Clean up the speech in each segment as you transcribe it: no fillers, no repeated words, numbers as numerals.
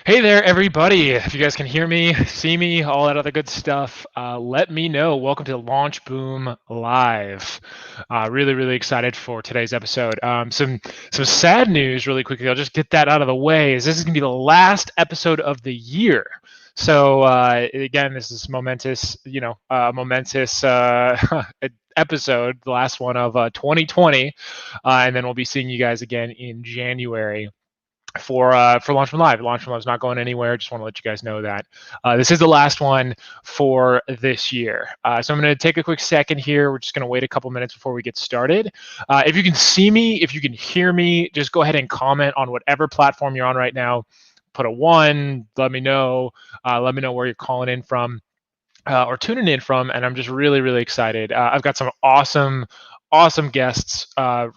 Hey there, everybody. If you guys can hear me, see me, all that other good stuff, let me know. Welcome to LaunchBoom Live. Really excited for today's episode. Some sad news really quickly. I'll just get that out of the way. Is this is going to be the last episode of the year. So again, this is momentous, momentous episode, the last one of 2020, and then we'll be seeing you guys again in January for LaunchBoom Live. LaunchBoom Live is not going anywhere. Just want to let you guys know that this is the last one for this year. So I'm going to take a quick second here. We're just going to wait a couple minutes before we get started. If you can see me, if you can hear me, just go ahead and comment on whatever platform you're on right now. Put a 1. Let me know. Let me know where you're calling in from or tuning in from. And I'm just really excited. I've got some awesome guests.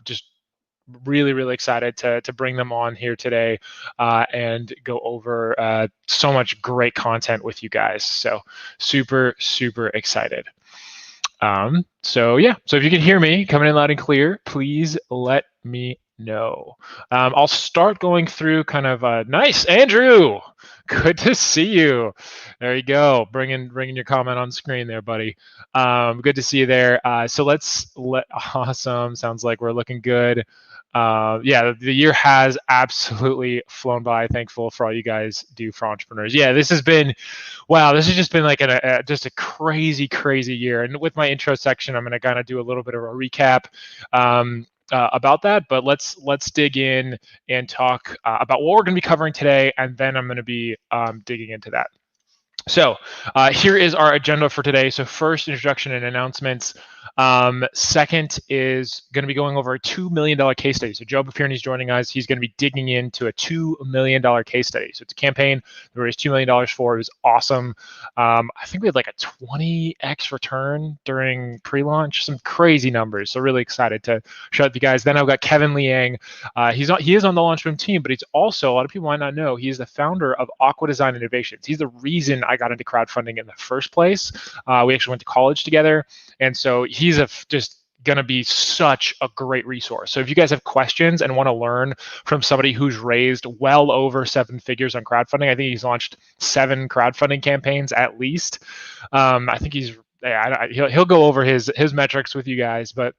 Just really excited to bring them on here today and go over so much great content with you guys. So super excited. So if you can hear me coming in loud and clear, please let me know. I'll start going through kind of nice, Andrew. Good to see you. There you go. Bringing your comment on screen there, buddy. Good to see you there. So awesome. Sounds like we're looking good. Yeah, the year has absolutely flown by. Thankful for all you guys do for entrepreneurs. Yeah, this has just been like just a crazy year. And with my intro section, I'm going to kind of do a little bit of a recap about that. But let's dig in and talk about what we're going to be covering today, and then I'm going to be digging into that. So here is our agenda for today. So first, introduction and announcements. Second is going to be going over a $2 million case study. So Joe Piperni is joining us. He's going to be digging into a $2 million case study. So it's a campaign that we raised $2 million for. It was awesome. I think we had like a 20x return during pre-launch, some crazy numbers. So really excited to show it to you guys. Then I've got Kevin Liang. He is on the LaunchBoom team, but he's also, a lot of people might not know, he's the founder of Aqua Design Innovations. He's the reason I got into crowdfunding in the first place. We actually went to college together. And so he's just going to be such a great resource. So if you guys have questions and want to learn from somebody who's raised well over 7 figures on crowdfunding, I think he's launched 7 crowdfunding campaigns at least. I think he'll go over his metrics with you guys, but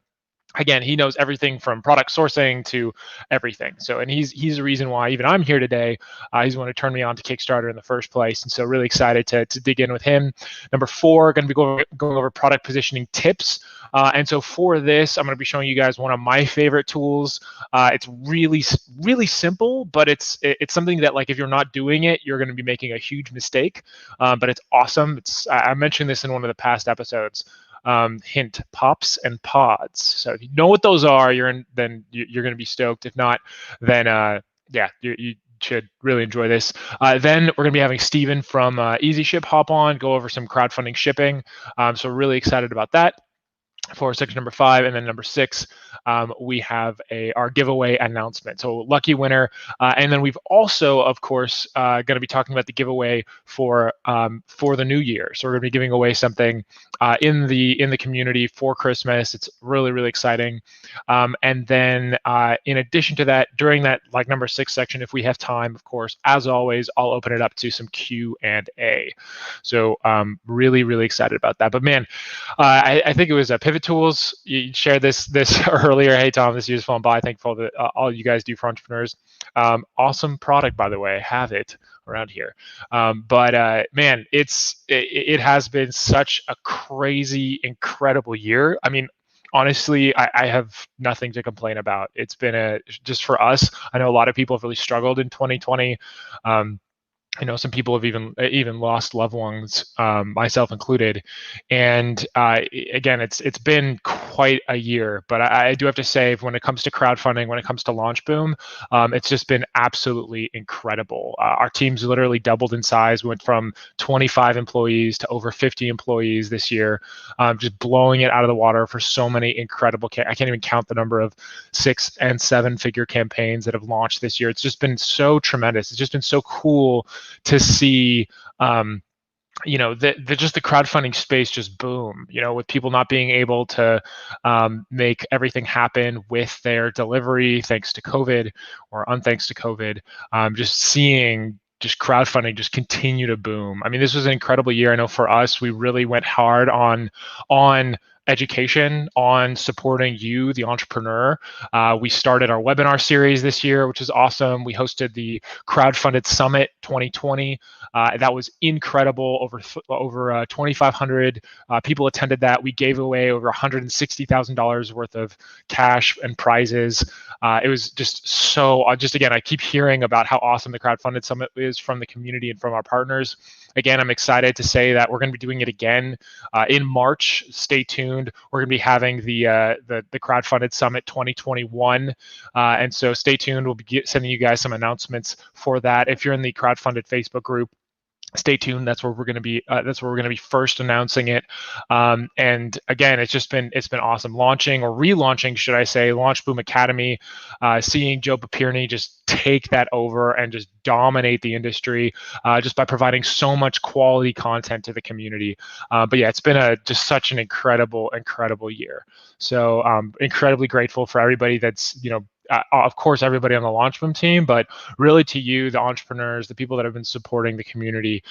again, he knows everything from product sourcing to everything. So, and he's the reason why even I'm here today. He's the one who turned me on to Kickstarter in the first place. And so really excited to dig in with him. Number 4, going to be going over product positioning tips. And so for this, I'm going to be showing you guys one of my favorite tools. It's really simple, but it's something that, like, if you're not doing it, you're going to be making a huge mistake. But it's awesome. I mentioned this in one of the past episodes. Hint: pops and pods. So if you know what those are, then you're going to be stoked. If not, then you should really enjoy this. Then we're going to be having Steven from Easyship hop on, go over some crowdfunding shipping. So really excited about that for section number 5. And then number 6, we have our giveaway announcement. So lucky winner. And then we've also, of course, going to be talking about the giveaway for the new year. So we're going to be giving away something in the community for Christmas. It's really exciting. And then in addition to that, during that number 6 section, if we have time, of course, as always, I'll open it up to some Q&A. So really excited about that. But man, I think it was a Pivot Tools. You shared this earlier. Hey Tom, this year's flown by. Thankful that all you guys do for entrepreneurs. Awesome product, by the way. I have it around here. But man, it has been such a crazy, incredible year. I mean, honestly, I have nothing to complain about. It's been just for us. I know a lot of people have really struggled in 2020. I know some people have even lost loved ones, myself included. And again, it's been quite a year. But I do have to say, when it comes to crowdfunding, when it comes to LaunchBoom, it's just been absolutely incredible. Our team's literally doubled in size. We went from 25 employees to over 50 employees this year, just blowing it out of the water for so many incredible. I can't even count the number of 6- and 7-figure campaigns that have launched this year. It's just been so tremendous. It's just been so cool to see just the crowdfunding space just boom, with people not being able to make everything happen with their delivery thanks to COVID or unthanks to COVID. Just seeing just crowdfunding just continue to boom. I mean, this was an incredible year. I know for us, we really went hard on education, on supporting you, the entrepreneur. We started our webinar series this year, which is awesome. We hosted the Crowdfunded Summit 2020. That was incredible. Over 2,500 people attended that. We gave away over $160,000 worth of cash and prizes. It was just so, again, I keep hearing about how awesome the Crowdfunded Summit is from the community and from our partners. Again, I'm excited to say that we're going to be doing it again in March. Stay tuned. We're going to be having the Crowdfunded Summit 2021, and so stay tuned. We'll be sending you guys some announcements for that. If you're in the Crowdfunded Facebook group, stay tuned. That's where we're going to be. That's where we're going to be first announcing it. And again, it's been awesome launching, or relaunching, should I say, LaunchBoom Academy. Seeing Joe Piperni just take that over and just dominate the industry, just by providing so much quality content to the community. But yeah, it's been just such an incredible year. So incredibly grateful for everybody that's of course, everybody on the LaunchBoom team, but really to you, the entrepreneurs, the people that have been supporting the community,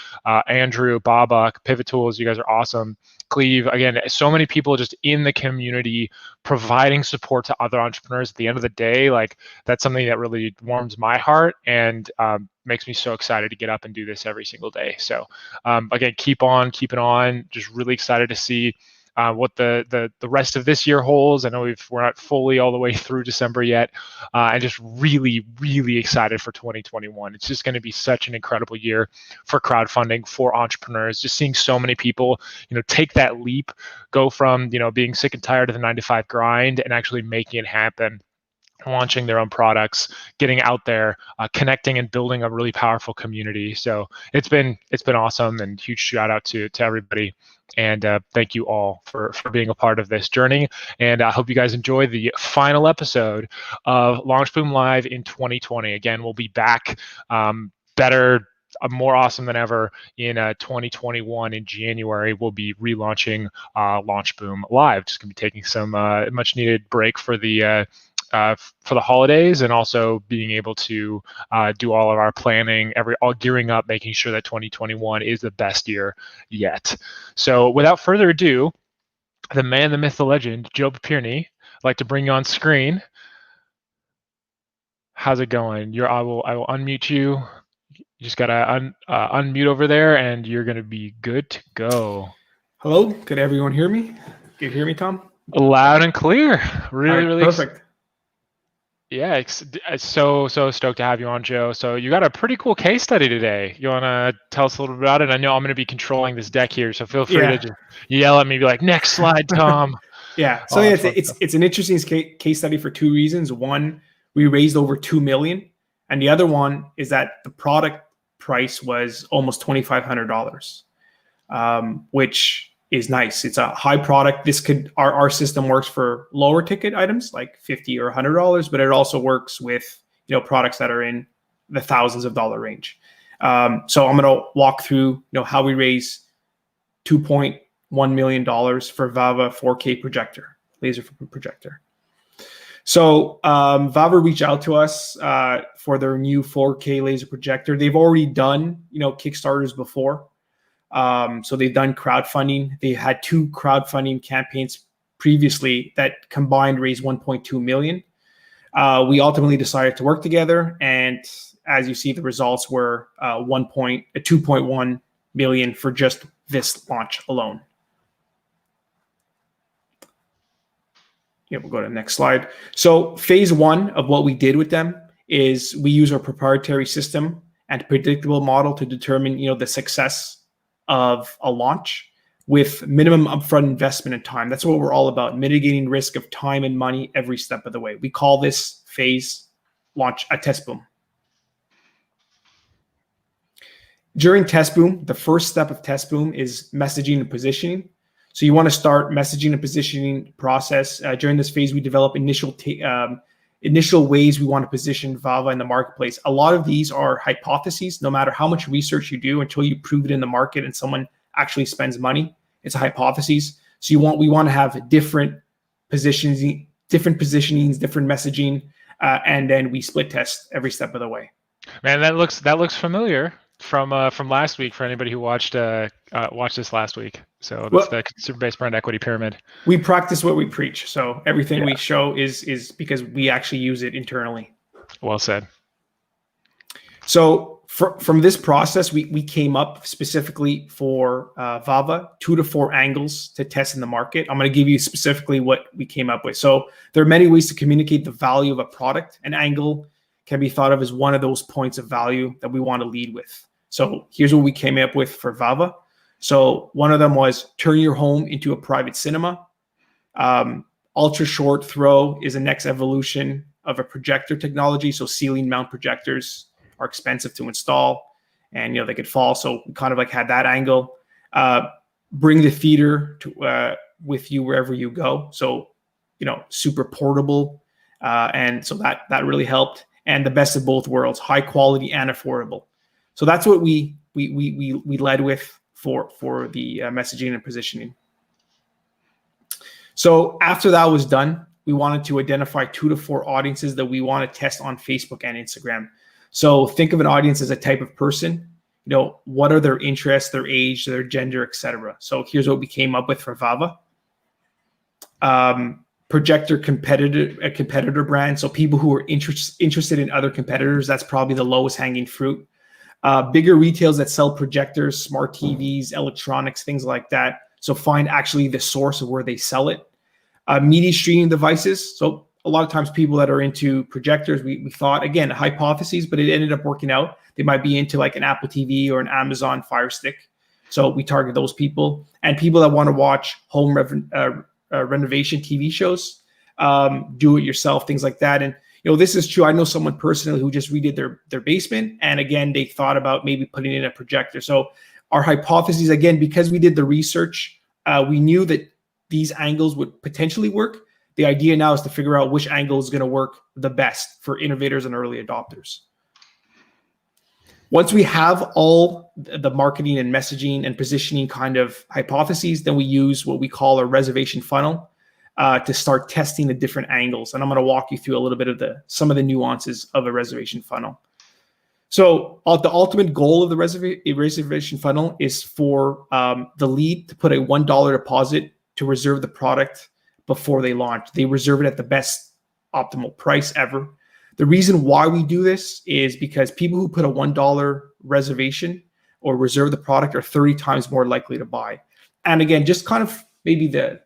Andrew, Baba, Pivot Tools, you guys are awesome. Cleve, again, so many people just in the community providing support to other entrepreneurs. At the end of the day, like, that's something that really warms my heart and makes me so excited to get up and do this every single day. So again, keep on keeping on. Just really excited to see what the rest of this year holds. I know we're not fully all the way through December yet, and just really excited for 2021. It's just going to be such an incredible year for crowdfunding, for entrepreneurs. Just seeing so many people, take that leap, go from being sick and tired of the 9-to-5 grind and actually making it happen. Launching their own products, getting out there, connecting and building a really powerful community. So it's been awesome, and huge shout out to everybody. And thank you all for being a part of this journey. And I hope you guys enjoy the final episode of LaunchBoom Live in 2020. Again, we'll be back better, more awesome than ever in 2021 in January. We'll be relaunching LaunchBoom Live. Just gonna be taking some much needed break for the holidays, and also being able to do all of our planning, all gearing up, making sure that 2021 is the best year yet. So without further ado, the man, the myth, the legend, Joe Piperni, I'd like to bring you on screen. How's it going? I will unmute you. You just gotta unmute over there, and you're gonna be good to go. Hello, could everyone hear me? Can you hear me, Tom? Loud and clear. Really perfect. Yeah, it's so stoked to have you on, Joe. So you got a pretty cool case study today. You want to tell us a little bit about it? I know I'm going to be controlling this deck here, so feel free to just yell at me, be like, "Next slide, Tom." Yeah. So it's an interesting case study for two reasons. One, we raised over $2 million, and the other one is that the product price was almost $2,500, which is nice. It's a high product. Our system works for lower ticket items like $50 or $100, but it also works with products that are in the thousands of dollar range. So I'm going to walk through how we raise $2.1 million for Vava 4K projector, laser projector. So Vava reached out to us for their new 4K laser projector. They've already done Kickstarters before. So they've done crowdfunding. They had 2 crowdfunding campaigns previously that combined raised $1.2 million. We ultimately decided to work together, and as you see, the results were $2.1 million for just this launch alone. Yeah, we'll go to the next slide. So phase 1 of what we did with them is we use our proprietary system and predictable model to determine the success of a launch with minimum upfront investment and time. That's what we're all about, mitigating risk of time and money every step of the way. We call this phase launch a TestBoom. During TestBoom, the first step of TestBoom is messaging and positioning. So you want to start messaging and positioning process. During this phase, we develop initial ways we want to position Vava in the marketplace. A lot of these are hypotheses. No matter how much research you do, until you prove it in the market and someone actually spends money, it's a hypothesis. So we want to have different positionings, different messaging, and then we split test every step of the way. Man, that looks familiar from last week for anybody who watched this last week. So that's the consumer-based brand equity pyramid. We practice what we preach. So everything we show is because we actually use it internally. Well said. So from this process, we came up specifically for Vava 2 to 4 angles to test in the market. I'm going to give you specifically what we came up with. So there are many ways to communicate the value of a product. An angle can be thought of as one of those points of value that we want to lead with. So here's what we came up with for Vava. So one of them was turn your home into a private cinema. Ultra short throw is the next evolution of a projector technology. So ceiling mount projectors are expensive to install, and they could fall. So we kind of like had that angle. Bring the theater to, with you wherever you go. So super portable, and so that really helped. And the best of both worlds, high quality and affordable. So that's what we led with for the messaging and positioning. So after that was done, we wanted to identify 2 to 4 audiences that we want to test on Facebook and Instagram. So think of an audience as a type of person. What are their interests, their age, their gender, etc. So here's what we came up with for Vava. Projector competitor brand. So people who are interested in other competitors, that's probably the lowest hanging fruit. Bigger retails that sell projectors, smart TVs, electronics, things like that. So find actually the source of where they sell it. Media streaming devices. So a lot of times people that are into projectors, we thought, again, hypotheses, but it ended up working out. They might be into like an Apple TV or an Amazon Fire Stick. So we target those people. And people that want to watch home renovation TV shows, do it yourself, things like that. And this is true. I know someone personally who just redid their basement, and again they thought about maybe putting in a projector. So our hypotheses, again, because we did the research, we knew that these angles would potentially work. The idea now is to figure out which angle is going to work the best for innovators and early adopters. Once we have all the marketing and messaging and positioning kind of hypotheses, then we use what we call a reservation funnel to start testing the different angles. And I'm going to walk you through a little bit of some of the nuances of a reservation funnel. So the ultimate goal of the reservation funnel is for the lead to put a $1 deposit to reserve the product before they launch. They reserve it at the best optimal price ever. The reason why we do this is because people who put a $1 reservation or reserve the product are 30 times more likely to buy. And again, just kind of maybe the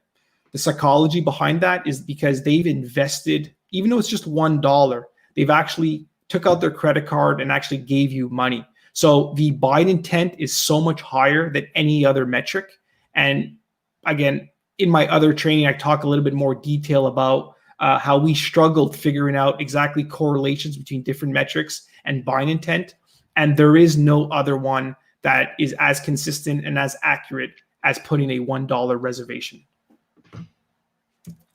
psychology behind that is because they've invested, even though it's just $1, they've actually took out their credit card and actually gave you money. So the buying intent is so much higher than any other metric. And again, in my other training, I talk a little bit more detail about how we struggled figuring out exactly correlations between different metrics and buying intent. And there is no other one that is as consistent and as accurate as putting a $1 reservation.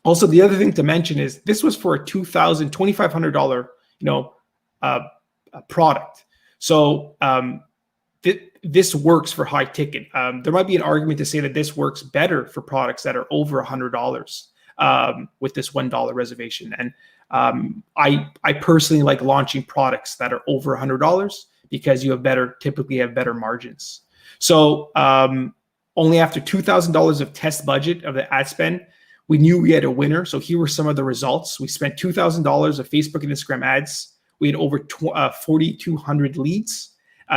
Also, the other thing to mention is this was for a $2,500, product. So this works for high ticket. There might be an argument to say that this works better for products that are over $100 with this $1 reservation. And I personally like launching products that are over $100 because you typically have better margins. So only after $2,000 of test budget of the ad spend, we knew we had a winner. So here were some of the results. We spent $2,000 of Facebook and Instagram ads. We had over 4,200 leads.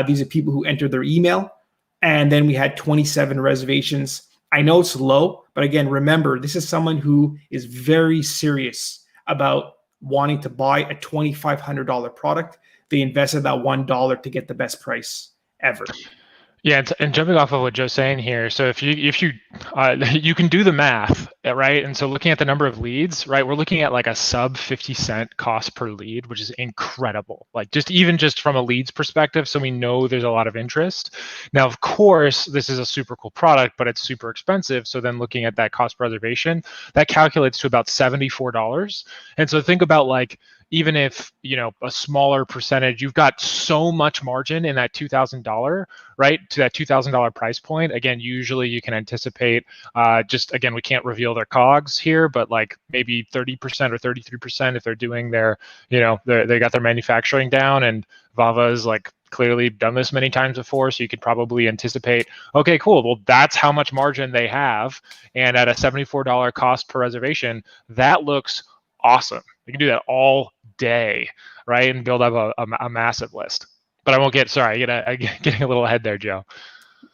These are people who entered their email. And then we had 27 reservations. I know it's low, but again, remember, this is someone who is very serious about wanting to buy a $2,500 product. They invested that $1 to get the best price ever. Yeah, and jumping off of what Joe's saying here, so if you you can do the math, right? And so looking at the number of leads, right, we're looking at like a sub 50-cent cost per lead, which is incredible. Like even just from a leads perspective, so we know there's a lot of interest. Now, of course, this is a super cool product, but it's super expensive. So then looking at that cost per reservation, that calculates to about $74. And so think about like, even if, a smaller percentage, you've got so much margin in that $2,000, right, to that $2,000 price point. Again, usually you can anticipate, again, we can't reveal their COGS here, but like maybe 30% or 33% if they're doing their, they got their manufacturing down, and Vava is like clearly done this many times before, so you could probably anticipate, okay, cool, well, that's how much margin they have, and at a $74 cost per reservation, that looks awesome. You can do that all day, right, and build up a massive list. But I won't get, sorry, I'm getting a little ahead there, Joe.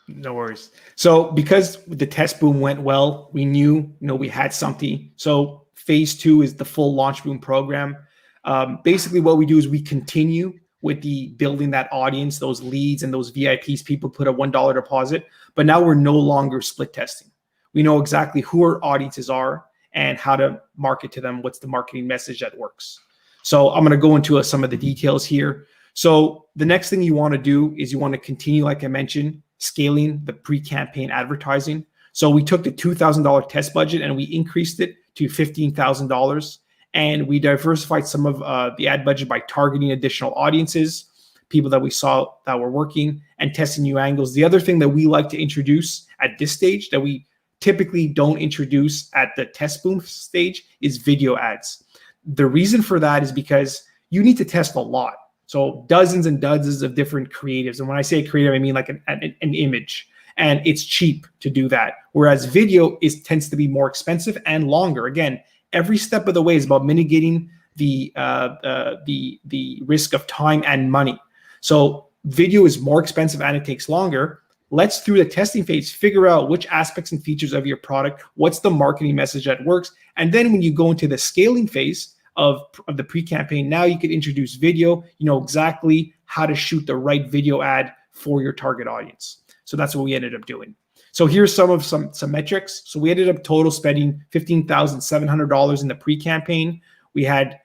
No worries. So because the TestBoom went well, we knew, we had something. So phase 2 is the full LaunchBoom program. Basically what we do is we continue with the building that audience, those leads and those VIPs. People put a $1 deposit, but now we're no longer split testing. We know exactly who our audiences are and how to market to them. What's the marketing message that works? So I'm going to go into some of the details here. So the next thing you want to do is you want to continue, like I mentioned, scaling the pre-campaign advertising. So we took the $2,000 test budget and we increased it to $15,000. And we diversified some of the ad budget by targeting additional audiences, people that we saw that were working, and testing new angles. The other thing that we like to introduce at this stage that we typically don't introduce at the TestBoom stage is video ads. The reason for that is because you need to test a lot. So dozens and dozens of different creatives. And when I say creative, I mean like an image. And it's cheap to do that. Whereas video tends to be more expensive and longer. Again, every step of the way is about mitigating the risk of time and money. So video is more expensive and it takes longer. Let's, through the testing phase, figure out which aspects and features of your product, what's the marketing message that works. And then when you go into the scaling phase of the pre-campaign, now you could introduce video. You know exactly how to shoot the right video ad for your target audience. So that's what we ended up doing. So here's some metrics. So we ended up total spending $15,700 in the pre-campaign. We had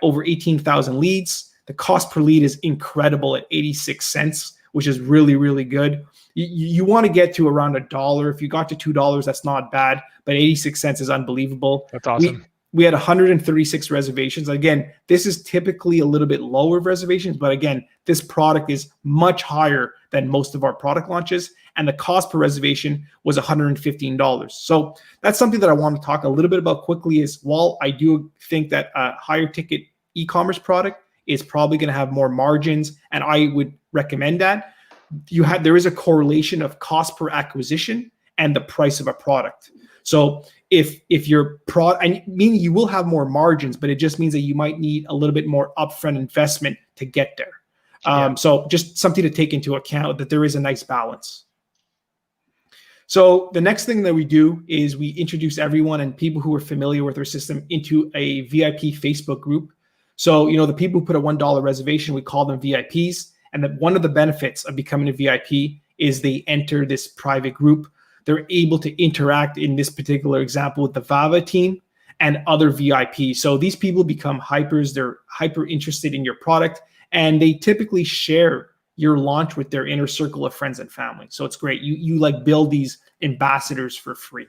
over 18,000 leads. The cost per lead is incredible at 86 cents, which is really, really good. You want to get to around $1. If you got to $2, that's not bad, but 86 cents is unbelievable. That's awesome. We had 136 reservations. Again, this is typically a little bit lower reservations, but again, this product is much higher than most of our product launches, and the cost per reservation was $115. So that's something that I want to talk a little bit about quickly. Is while I do think that a higher ticket e-commerce product is probably going to have more margins, and I would recommend that, there is a correlation of cost per acquisition and the price of a product. So if your product, I mean, you will have more margins, but it just means that you might need a little bit more upfront investment to get there. So just something to take into account, that there is a nice balance. So the next thing that we do is we introduce everyone and people who are familiar with our system into a VIP Facebook group. So, the people who put a $1 reservation, we call them VIPs. And one of the benefits of becoming a VIP is they enter this private group. They're able to interact, in this particular example, with the Vava team and other VIPs. So these people become hypers. They're hyper interested in your product, and they typically share your launch with their inner circle of friends and family. So it's great. You like build these ambassadors for free.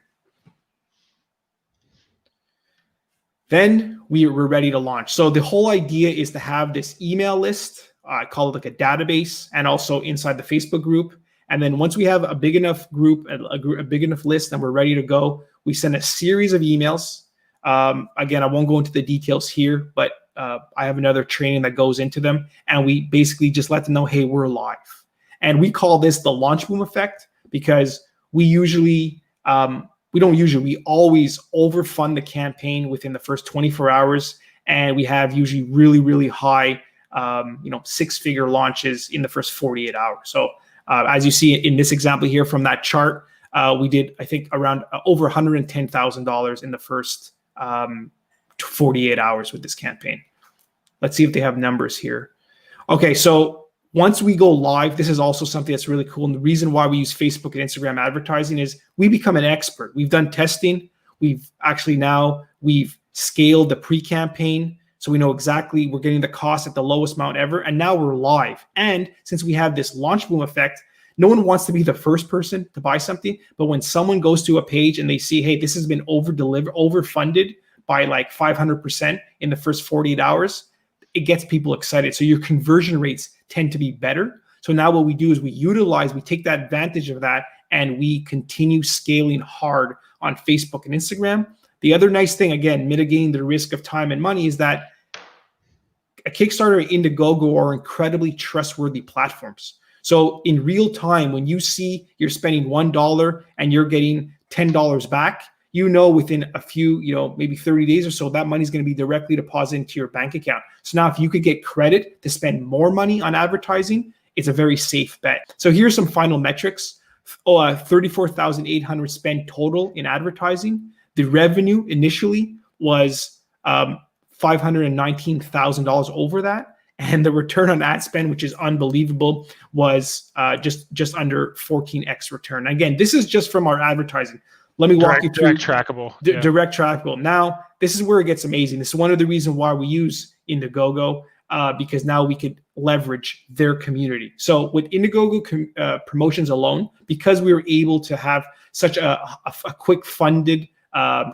Then we're ready to launch. So the whole idea is to have this email list. I call it like a database, and also inside the Facebook group. And then once we have a big enough group, a big enough list, and we're ready to go, we send a series of emails. Again, I won't go into the details here, but I have another training that goes into them. And we basically just let them know, hey, we're live. And we call this the LaunchBoom effect, because we always overfund the campaign within the first 24 hours. And we have usually really, really high, 6-figure launches in the first 48 hours. So as you see in this example here from that chart, we did, I think, around over $110,000 in the first 48 hours with this campaign. Let's see if they have numbers here. Okay, so once we go live, this is also something that's really cool. And the reason why we use Facebook and Instagram advertising is we become an expert. We've done testing. We've scaled the pre-campaign. So we know exactly we're getting the cost at the lowest amount ever. And now we're live. And since we have this LaunchBoom effect, no one wants to be the first person to buy something. But when someone goes to a page and they see, hey, this has been overfunded by like 500% in the first 48 hours, it gets people excited. So your conversion rates tend to be better. So now what we do is we take that advantage of that, and we continue scaling hard on Facebook and Instagram. The other nice thing, again, mitigating the risk of time and money, is that a Kickstarter and Indiegogo are incredibly trustworthy platforms. So in real time, when you see you're spending $1 and you're getting $10 back, within a few, maybe 30 days or so, that money's going to be directly deposited into your bank account. So now if you could get credit to spend more money on advertising, it's a very safe bet. So here's some final metrics. 34,800 spent total in advertising. The revenue initially was $519,000 over that. And the return on ad spend, which is unbelievable, was just under 14x return. Again, this is just from our advertising. Let me walk you through direct trackable. Direct trackable. Now, this is where it gets amazing. This is one of the reasons why we use Indiegogo, because now we could leverage their community. So with Indiegogo promotions alone, because we were able to have such a quick funded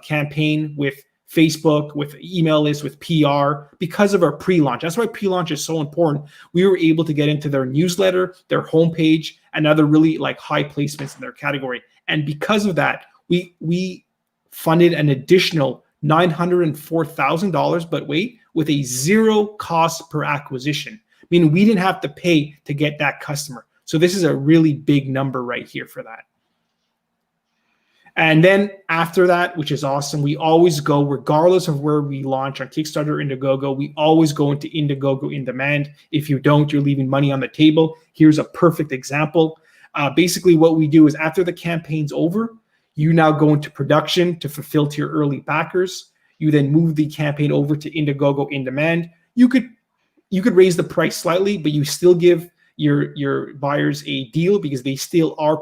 campaign with Facebook, with email lists, with PR, because of our pre-launch. That's why pre-launch is so important. We were able to get into their newsletter, their homepage, and other really high placements in their category. And because of that, we funded an additional $904,000, but wait, with a zero cost per acquisition, meaning we didn't have to pay to get that customer. So this is a really big number right here for that. And then after that, which is awesome, we always go, regardless of where we launch on Kickstarter or Indiegogo, we always go into Indiegogo in demand. If you don't, you're leaving money on the table. Here's a perfect example. Basically, what we do is after the campaign's over, you now go into production to fulfill to your early backers. You then move the campaign over to Indiegogo in demand. You could raise the price slightly, but you still give your buyers a deal because they still are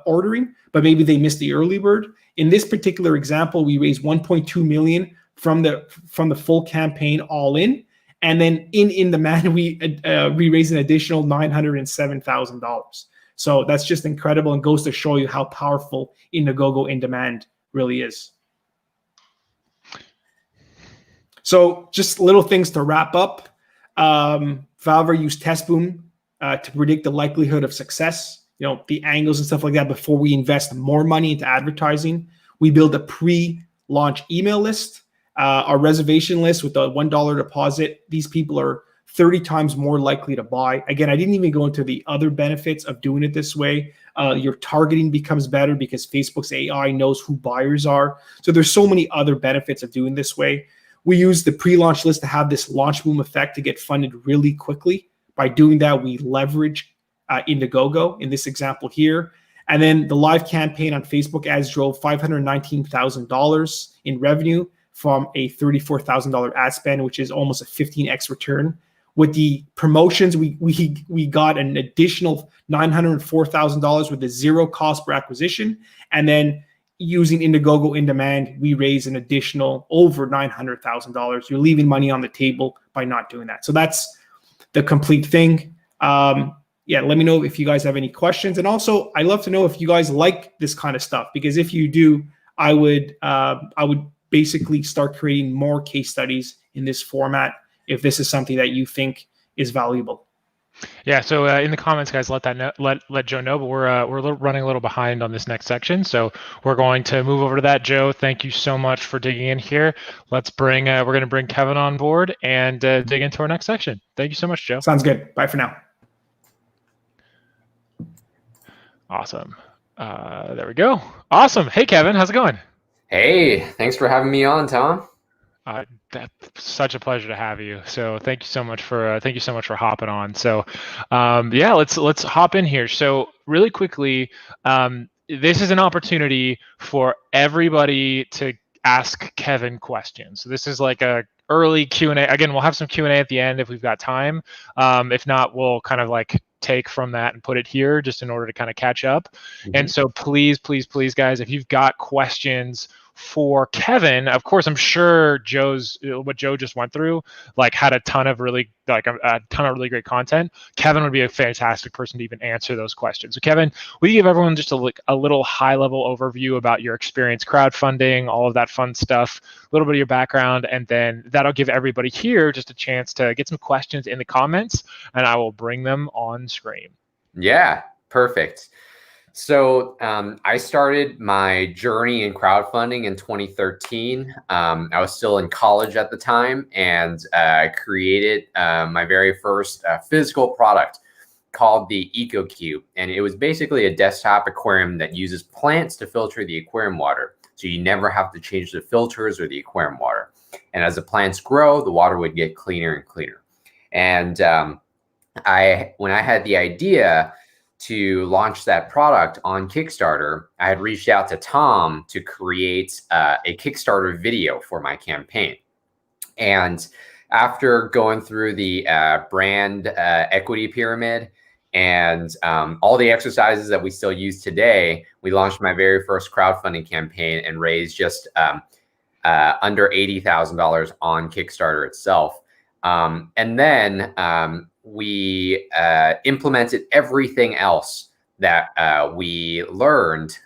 ordering, but maybe they missed the early bird. In this particular example, we raised 1.2 million from the full campaign all in, and then in demand we raised an additional $907,000. So that's just incredible and goes to show you how powerful Indiegogo in demand really is. So just little things to wrap up. Valver used TestBoom to predict the likelihood of success, the angles and stuff like that before we invest more money into advertising. We build a pre-launch email list, our reservation list with the $1 deposit. These people are 30 times more likely to buy. Again, I didn't even go into the other benefits of doing it this way. Your targeting becomes better because Facebook's AI knows who buyers are. So there's so many other benefits of doing this way. We use the pre-launch list to have this LaunchBoom effect to get funded really quickly. By doing that, we leverage Indiegogo in this example here. And then the live campaign on Facebook ads drove $519,000 in revenue from a $34,000 ad spend, which is almost a 15x return. With the promotions, we got an additional $904,000 with a zero cost per acquisition. And then using Indiegogo in demand, we raised an additional over $900,000. You're leaving money on the table by not doing that. So that's the complete thing. Let me know if you guys have any questions. And also, I'd love to know if you guys like this kind of stuff, because if you do, I would basically start creating more case studies in this format if this is something that you think is valuable. Yeah, so in the comments, guys, let Joe know. But we're running a little behind on this next section, so we're going to move over to that. Joe, thank you so much for digging in here. We're going to bring Kevin on board and dig into our next section. Thank you so much, Joe. Sounds good. Bye for now. Awesome. There we go. Awesome. Hey, Kevin, how's it going? Hey, thanks for having me on, Tom. That's such a pleasure to have you. So thank you so much for hopping on. So let's hop in here. So really quickly, this is an opportunity for everybody to ask Kevin questions. So this is like a early Q&A. Again, we'll have some Q&A at the end if we've got time. If not, we'll kind of take from that and put it here just in order to kind of catch up. Mm-hmm. And so please, guys, if you've got questions for Kevin, of course, I'm sure what Joe just went through, had a ton of really great content. Kevin would be a fantastic person to even answer those questions. So Kevin, will you give everyone just a little high level overview about your experience crowdfunding, all of that fun stuff, a little bit of your background, and then that'll give everybody here just a chance to get some questions in the comments, and I will bring them on screen. Yeah, perfect. So I started my journey in crowdfunding in 2013. I was still in college at the time, and created my very first physical product called the EcoCube. And it was basically a desktop aquarium that uses plants to filter the aquarium water. So you never have to change the filters or the aquarium water. And as the plants grow, the water would get cleaner and cleaner. And when I had the idea to launch that product on Kickstarter, I had reached out to Tom to create a Kickstarter video for my campaign. And after going through the brand equity pyramid and all the exercises that we still use today, we launched my very first crowdfunding campaign and raised just under $80,000 on Kickstarter itself. And then we implemented everything else that we learned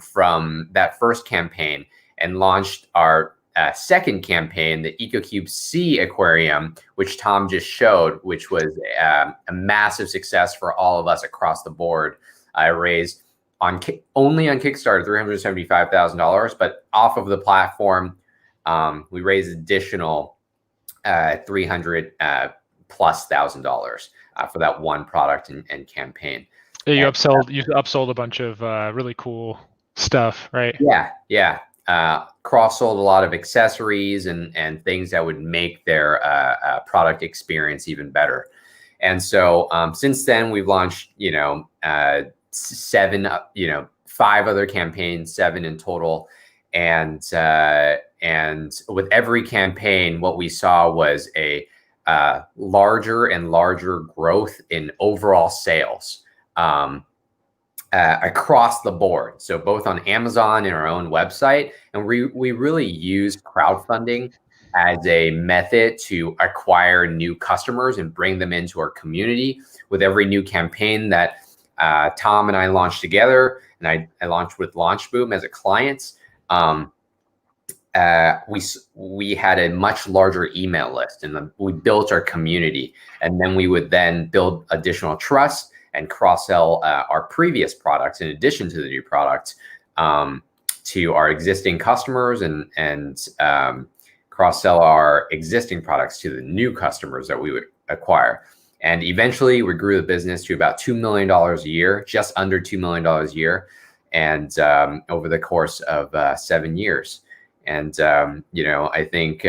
from that first campaign and launched our second campaign, the EcoCube C Aquarium, which Tom just showed, which was a massive success for all of us across the board. I raised only on Kickstarter $375,000, but off of the platform, we raised additional $300,000 plus for that one product and campaign. Yeah, you upsold a bunch of really cool stuff, right? Yeah. Cross-sold a lot of accessories and things that would make their product experience even better. And so since then, we've launched, 5 other campaigns, 7 in total. And with every campaign, what we saw was a larger and larger growth in overall sales across the board. So both on Amazon and our own website. And we really use crowdfunding as a method to acquire new customers and bring them into our community. With every new campaign that Tom and I launched together, and I launched with LaunchBoom as a client, we had a much larger email list, and we built our community. And then we would then build additional trust and cross-sell our previous products in addition to the new products to our existing customers, and cross-sell our existing products to the new customers that we would acquire. And eventually we grew the business to about $2 million a year, just under $2 million a year, and over the course of 7 years. And, I think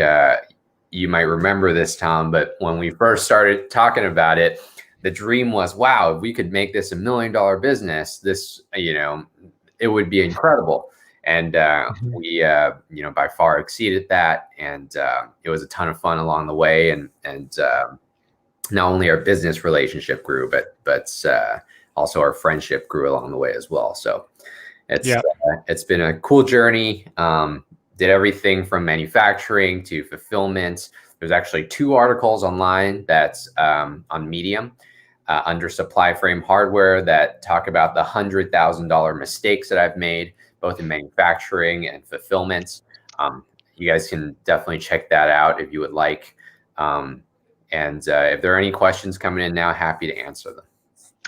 you might remember this, Tom, but when we first started talking about it, the dream was, wow, if we could make this $1 million business, this, it would be incredible. And we, by far exceeded that. And it was a ton of fun along the way. And not only our business relationship grew, but also our friendship grew along the way as well. So it's been a cool journey. Did everything from manufacturing to fulfillment. There's actually 2 articles online that's on Medium under supply frame hardware that talk about the $100,000 mistakes that I've made, both in manufacturing and fulfillment. You guys can definitely check that out if you would like. And if there are any questions coming in now, happy to answer them.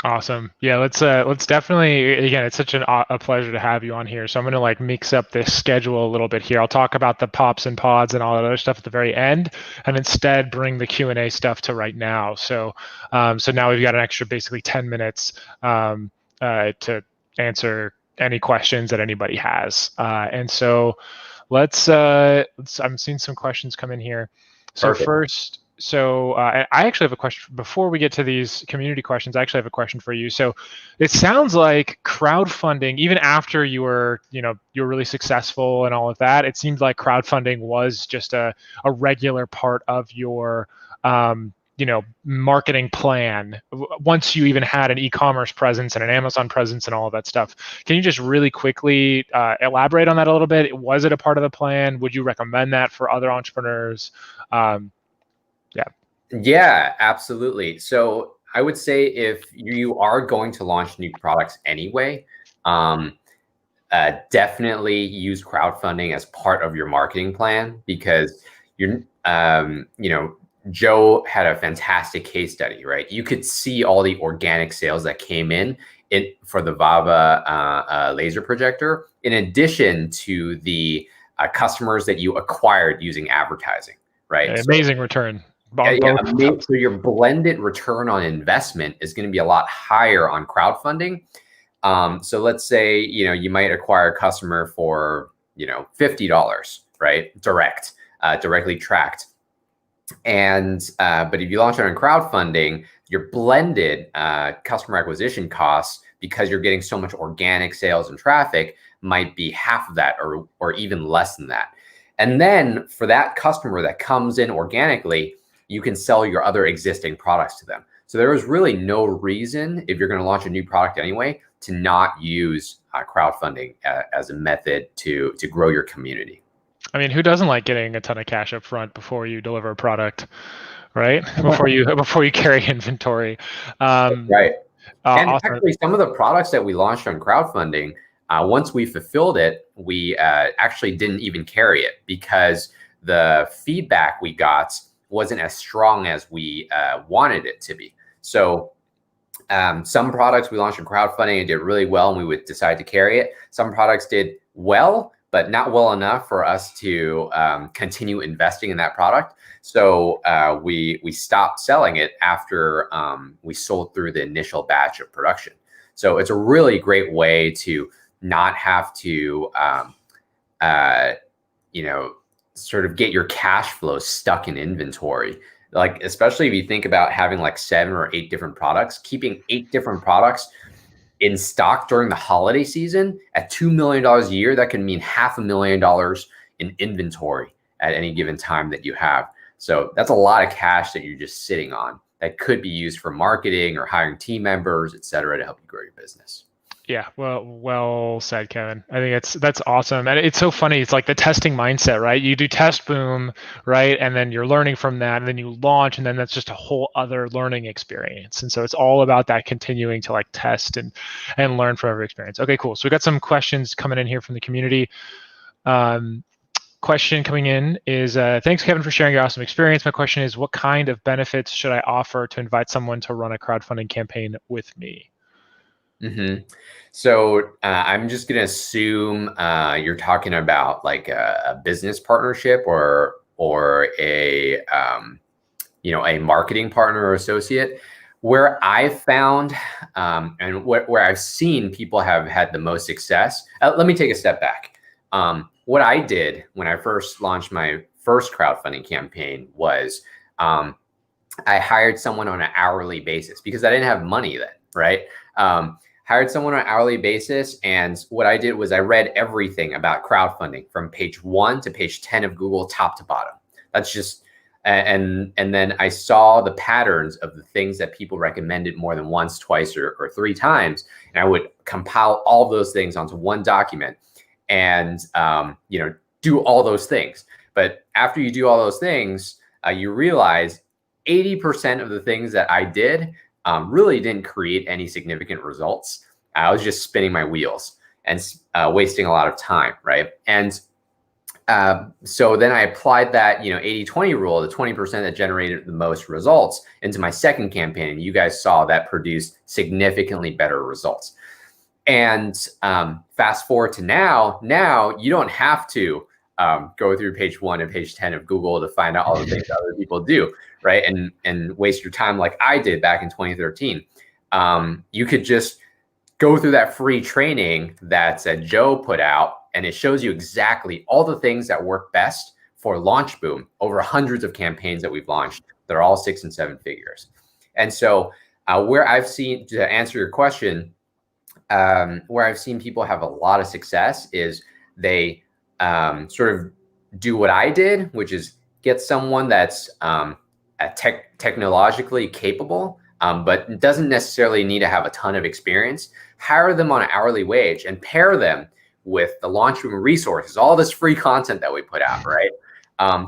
Awesome. Yeah, let's definitely, again, it's such a pleasure to have you on here. So I'm going to mix up this schedule a little bit here. I'll talk about the pops and pods and all that other stuff at the very end, and instead bring the Q&A stuff to right now. So now we've got an extra basically 10 minutes to answer any questions that anybody has. And so I'm seeing some questions come in here. So Perfect. First, I actually have a question before we get to these community questions. I actually have a question for you. So it sounds like crowdfunding, even after you were really successful and all of that, it seemed like crowdfunding was just a regular part of your marketing plan once you even had an e-commerce presence and an Amazon presence and all of that stuff. Can you just really quickly elaborate on that a little bit? Was it a part of the plan? Would you recommend that for other entrepreneurs? Yeah, absolutely. So I would say if you are going to launch new products anyway, definitely use crowdfunding as part of your marketing plan, because Joe had a fantastic case study, right? You could see all the organic sales that came in for the Vava laser projector, in addition to the customers that you acquired using advertising, right? Amazing return. So your blended return on investment is going to be a lot higher on crowdfunding. So let's say, you might acquire a customer for, $50, right? Directly tracked. And, but if you launch it on crowdfunding, your blended customer acquisition costs, because you're getting so much organic sales and traffic, might be half of that or even less than that. And then for that customer that comes in organically, you can sell your other existing products to them. So there is really no reason, if you're going to launch a new product anyway, to not use crowdfunding as a method to grow your community. I mean, who doesn't like getting a ton of cash up front before you deliver a product, right? before you carry inventory. Right. And awesome. actually, some of the products that we launched on crowdfunding, once we fulfilled it, we actually didn't even carry it because the feedback we got wasn't as strong as we wanted it to be. So some products we launched on crowdfunding and did really well, and we would decide to carry it. Some products did well, but not well enough for us to continue investing in that product. So we stopped selling it after we sold through the initial batch of production. So it's a really great way to not have to, sort of get your cash flow stuck in inventory. Like, especially if you think about having like 7 or 8 different products, keeping 8 different products in stock during the holiday season at $2 million a year, that can mean $500,000 in inventory at any given time that you have. So that's a lot of cash that you're just sitting on that could be used for marketing or hiring team members, et cetera, to help you grow your business. Yeah, well said, Kevin. I think that's awesome. And it's so funny. It's like the testing mindset, right? You do TestBoom, right? And then you're learning from that, and then you launch, and then that's just a whole other learning experience. And so it's all about that continuing to like test and learn from every experience. Okay, cool. So we got some questions coming in here from the community. Question coming in is, thanks, Kevin, for sharing your awesome experience. My question is, what kind of benefits should I offer to invite someone to run a crowdfunding campaign with me? Mm-hmm. So I'm just going to assume you're talking about like a business partnership or a a marketing partner or associate. Where I've found and where I've seen people have had the most success. Let me take a step back. What I did when I first launched my first crowdfunding campaign was I hired someone on an hourly basis because I didn't have money then, right? Hired someone on an hourly basis. And what I did was I read everything about crowdfunding from page 1 to page 10 of Google, top to bottom. That's just, and then I saw the patterns of the things that people recommended more than once, twice, or 3 times. And I would compile all those things onto one document and, do all those things. But after you do all those things, you realize 80% of the things that I did really didn't create any significant results. I was just spinning my wheels and wasting a lot of time, right? And so then I applied that 80-20 rule, the 20% that generated the most results, into my second campaign. And you guys saw that produced significantly better results. And fast forward to now you don't have to go through page 1 and page 10 of Google to find out all the things that other people do, right? And waste your time like I did back in 2013. You could just go through that free training that Joe put out, and it shows you exactly all the things that work best for LaunchBoom, over hundreds of campaigns that we've launched that are all 6 and 7 figures. And so where I've seen, to answer your question, where I've seen people have a lot of success is they sort of do what I did, which is get someone that's technologically capable, but doesn't necessarily need to have a ton of experience. Hire them on an hourly wage and pair them with the LaunchBoom resources, all this free content that we put out, right?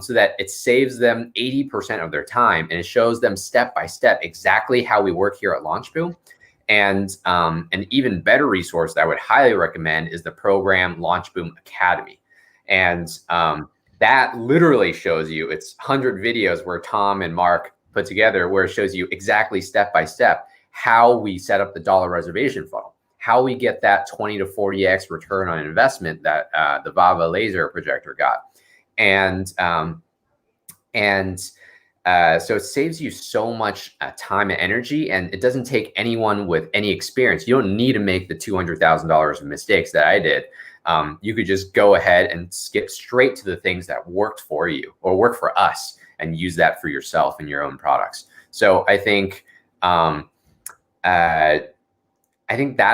So that it saves them 80% of their time, and it shows them step by step exactly how we work here at LaunchBoom. And an even better resource that I would highly recommend is the program LaunchBoom Academy. And that literally shows you, it's 100 videos where Tom and Mark put together, where it shows you exactly step by step how we set up the dollar reservation funnel, how we get that 20 to 40x return on investment that the Vava laser projector got. So it saves you so much time and energy, and it doesn't take anyone with any experience. You don't need to make the $200,000 of mistakes that I did. You could just go ahead and skip straight to the things that worked for you or work for us and use that for yourself and your own products. So I think that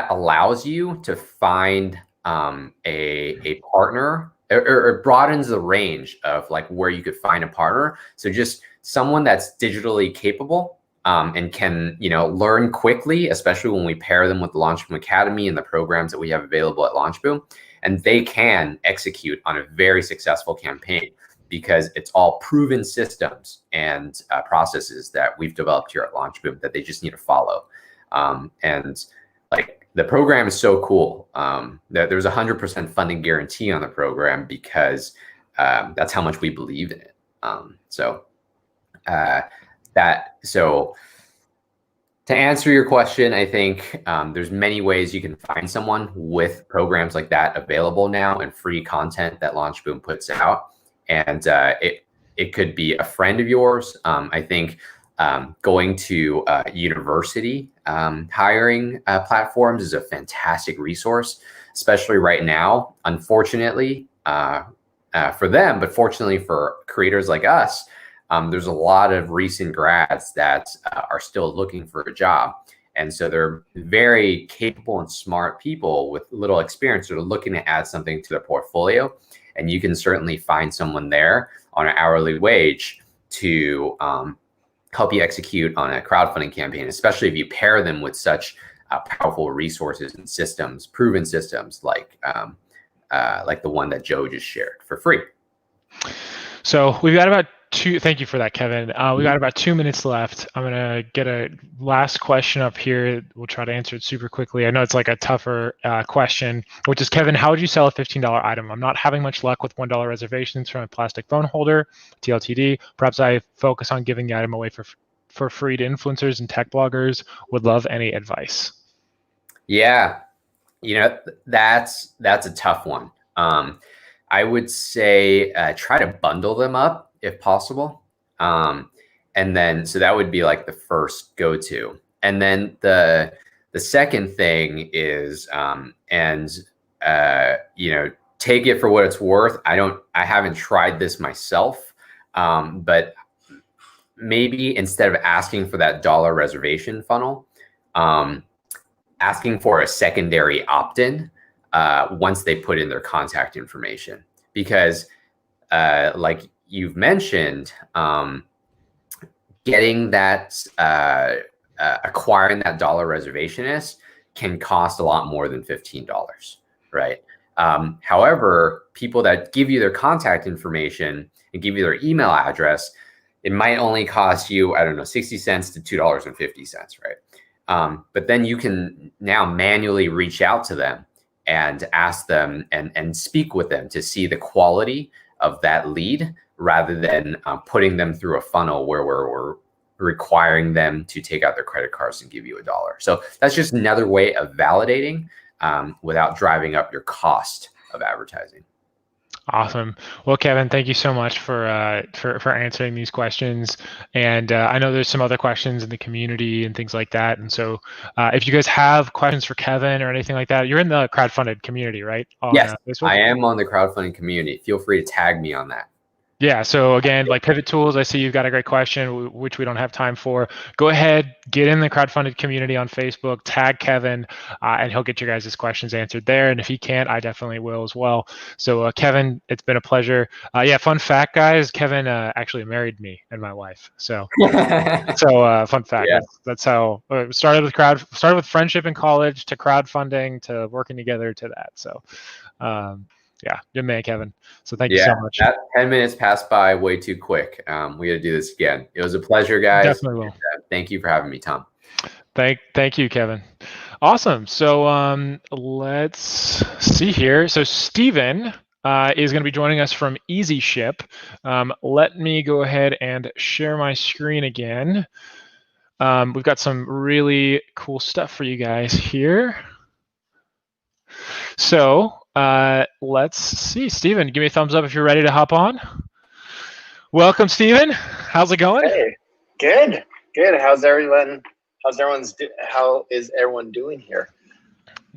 allows you to find a partner, or broadens the range of like where you could find a partner. So just someone that's digitally capable and can, learn quickly, especially when we pair them with the LaunchBoom Academy and the programs that we have available at LaunchBoom, and they can execute on a very successful campaign because it's all proven systems and processes that we've developed here at LaunchBoom that they just need to follow. And like the program is so cool that there's 100% funding guarantee on the program because that's how much we believe in it. So to answer your question, I think there's many ways you can find someone with programs like that available now and free content that LaunchBoom puts out. And it could be a friend of yours. I think going to university hiring platforms is a fantastic resource, especially right now, unfortunately for them, but fortunately for creators like us. There's a lot of recent grads that are still looking for a job. And so they're very capable and smart people with little experience that are looking to add something to their portfolio. And you can certainly find someone there on an hourly wage to help you execute on a crowdfunding campaign, especially if you pair them with such powerful resources and systems, proven systems like the one that Joe just shared for free. So we've got about thank you for that, Kevin. We got about 2 minutes left. I'm gonna get a last question up here. We'll try to answer it super quickly. I know it's like a tougher question, which is, Kevin, how would you sell a $15 item? I'm not having much luck with $1 reservations from a plastic phone holder, TLTD. Perhaps I focus on giving the item away for free to influencers and tech bloggers. Would love any advice. Yeah, that's a tough one. I would say try to bundle them up if possible. And then, so that would be like the first go-to. And then the second thing is, take it for what it's worth. I haven't tried this myself, but maybe instead of asking for that dollar reservation funnel, asking for a secondary opt-in once they put in their contact information. Because like you've mentioned, getting that, acquiring that dollar reservationist can cost a lot more than $15, right? However, people that give you their contact information and give you their email address, it might only cost you, I don't know, 60 cents to $2.50, right? But then you can now manually reach out to them and ask them and speak with them to see the quality of that lead, rather than putting them through a funnel where we're requiring them to take out their credit cards and give you $1. So that's just another way of validating without driving up your cost of advertising. Awesome. Well, Kevin, thank you so much for answering these questions. And I know there's some other questions in the community and things like that. And so if you guys have questions for Kevin or anything like that, you're in the crowdfunded community, right? Yes, I am on the crowdfunding community. Feel free to tag me on that. Yeah, so again, like Pivot Tools, I see you've got a great question, which we don't have time for. Go ahead, get in the crowdfunded community on Facebook, tag Kevin, and he'll get your guys' questions answered there. And if he can't, I definitely will as well. So Kevin, it's been a pleasure. Yeah, fun fact, guys, Kevin actually married me and my wife. So, fun fact. Yeah. That's how it started with friendship in college to crowdfunding to working together to that. So. Yeah, good man, Kevin. So thank you so much. That 10 minutes passed by way too quick. We got to do this again. It was a pleasure, guys. Definitely will. Thank you for having me, Tom. Thank you, Kevin. Awesome. So let's see here. So Steven is going to be joining us from Easyship. Let me go ahead and share my screen again. We've got some really cool stuff for you guys here. So let's see. Steven, give me a thumbs up if you're ready to hop on. Welcome, Steven. How's it going? Hey, good. How is everyone doing here?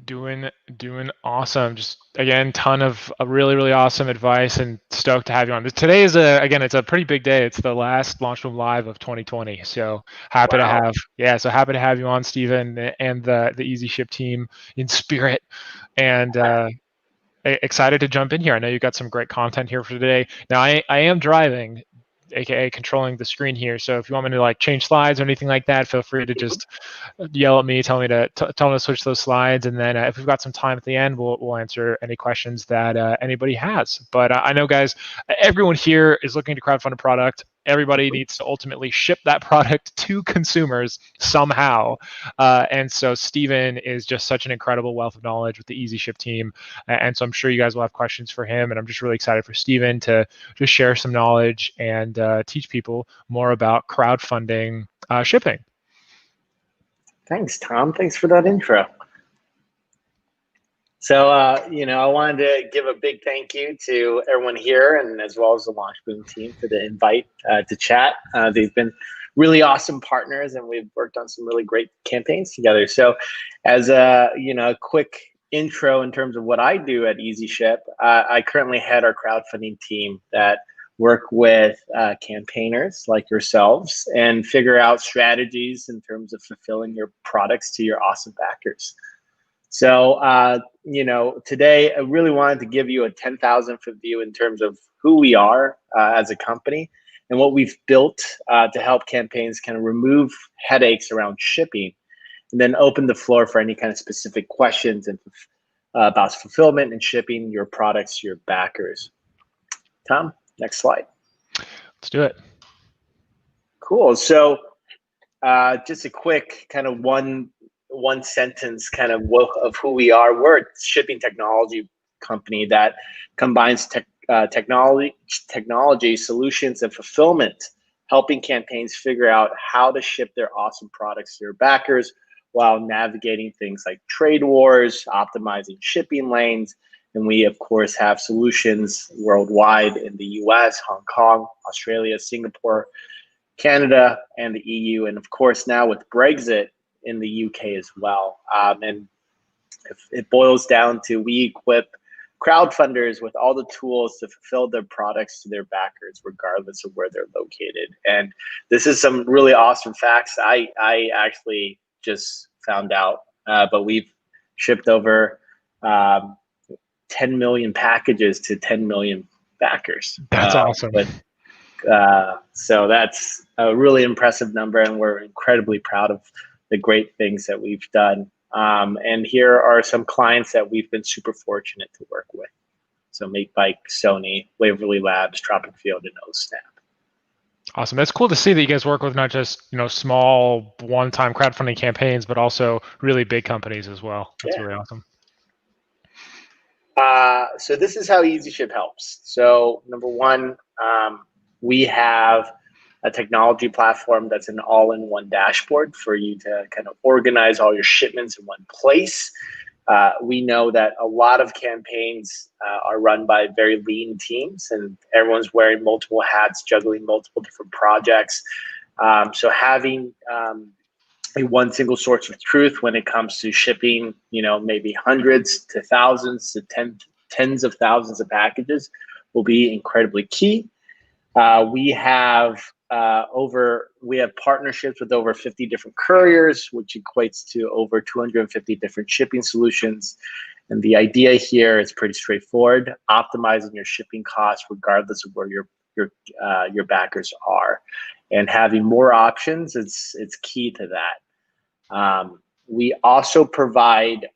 Doing awesome. Just again, ton of really awesome advice, and stoked to have you on. Today is it's a pretty big day. It's the last LaunchBoom Live of 2020. So happy to have you on, Steven, and the Easyship team in spirit, and excited to jump in here. I know you've got some great content here for today. Now I am driving, aka controlling the screen here. So if you want me to change slides or anything like that, feel free to just yell at me, tell me to switch those slides, and then if we've got some time at the end, we'll answer any questions that anybody has. But I know, guys, everyone here is looking to crowdfund a product. Everybody needs to ultimately ship that product to consumers somehow. And so Steven is just such an incredible wealth of knowledge with the Easyship team. And so I'm sure you guys will have questions for him. And I'm just really excited for Steven to just share some knowledge and teach people more about crowdfunding shipping. Thanks, Tom. Thanks for that intro. So, I wanted to give a big thank you to everyone here, and as well as the LaunchBoom team for the invite to chat. They've been really awesome partners, and we've worked on some really great campaigns together. So, as a quick intro in terms of what I do at Easyship, I currently head our crowdfunding team that work with campaigners like yourselves and figure out strategies in terms of fulfilling your products to your awesome backers. So, today I really wanted to give you a 10,000-foot view in terms of who we are as a company and what we've built to help campaigns kind of remove headaches around shipping, and then open the floor for any kind of specific questions and about fulfillment and shipping your products to your backers. Tom, next slide. Let's do it. Cool. So, just a quick kind of one sentence kind of who we are. We're a shipping technology company that combines technology solutions and fulfillment, helping campaigns figure out how to ship their awesome products to their backers while navigating things like trade wars, optimizing shipping lanes. And we, of course, have solutions worldwide in the US, Hong Kong, Australia, Singapore, Canada, and the EU. And of course, now with Brexit, in the UK as well. And it boils down to we equip crowdfunders with all the tools to fulfill their products to their backers, regardless of where they're located. And this is some really awesome facts I actually just found out, but we've shipped over 10 million packages to 10 million backers. That's awesome. So that's a really impressive number, and we're incredibly proud of the great things that we've done. And here are some clients that we've been super fortunate to work with. So MakeBike, Sony, Waverly Labs, Tropic Field, and OSnap. Awesome. That's cool to see that you guys work with not just small one-time crowdfunding campaigns, but also really big companies as well. That's really awesome. So this is how Easyship helps. So number one, we have a technology platform that's an all-in-one dashboard for you to kind of organize all your shipments in one place. We know that a lot of campaigns are run by very lean teams, and everyone's wearing multiple hats, juggling multiple different projects. So having a one single source of truth when it comes to shipping, maybe hundreds to thousands to tens of thousands of packages will be incredibly key. We have partnerships with over 50 different couriers, which equates to over 250 different shipping solutions. And the idea here is pretty straightforward: optimizing your shipping costs regardless of where your backers are, and having more options. It's key to that. We also provide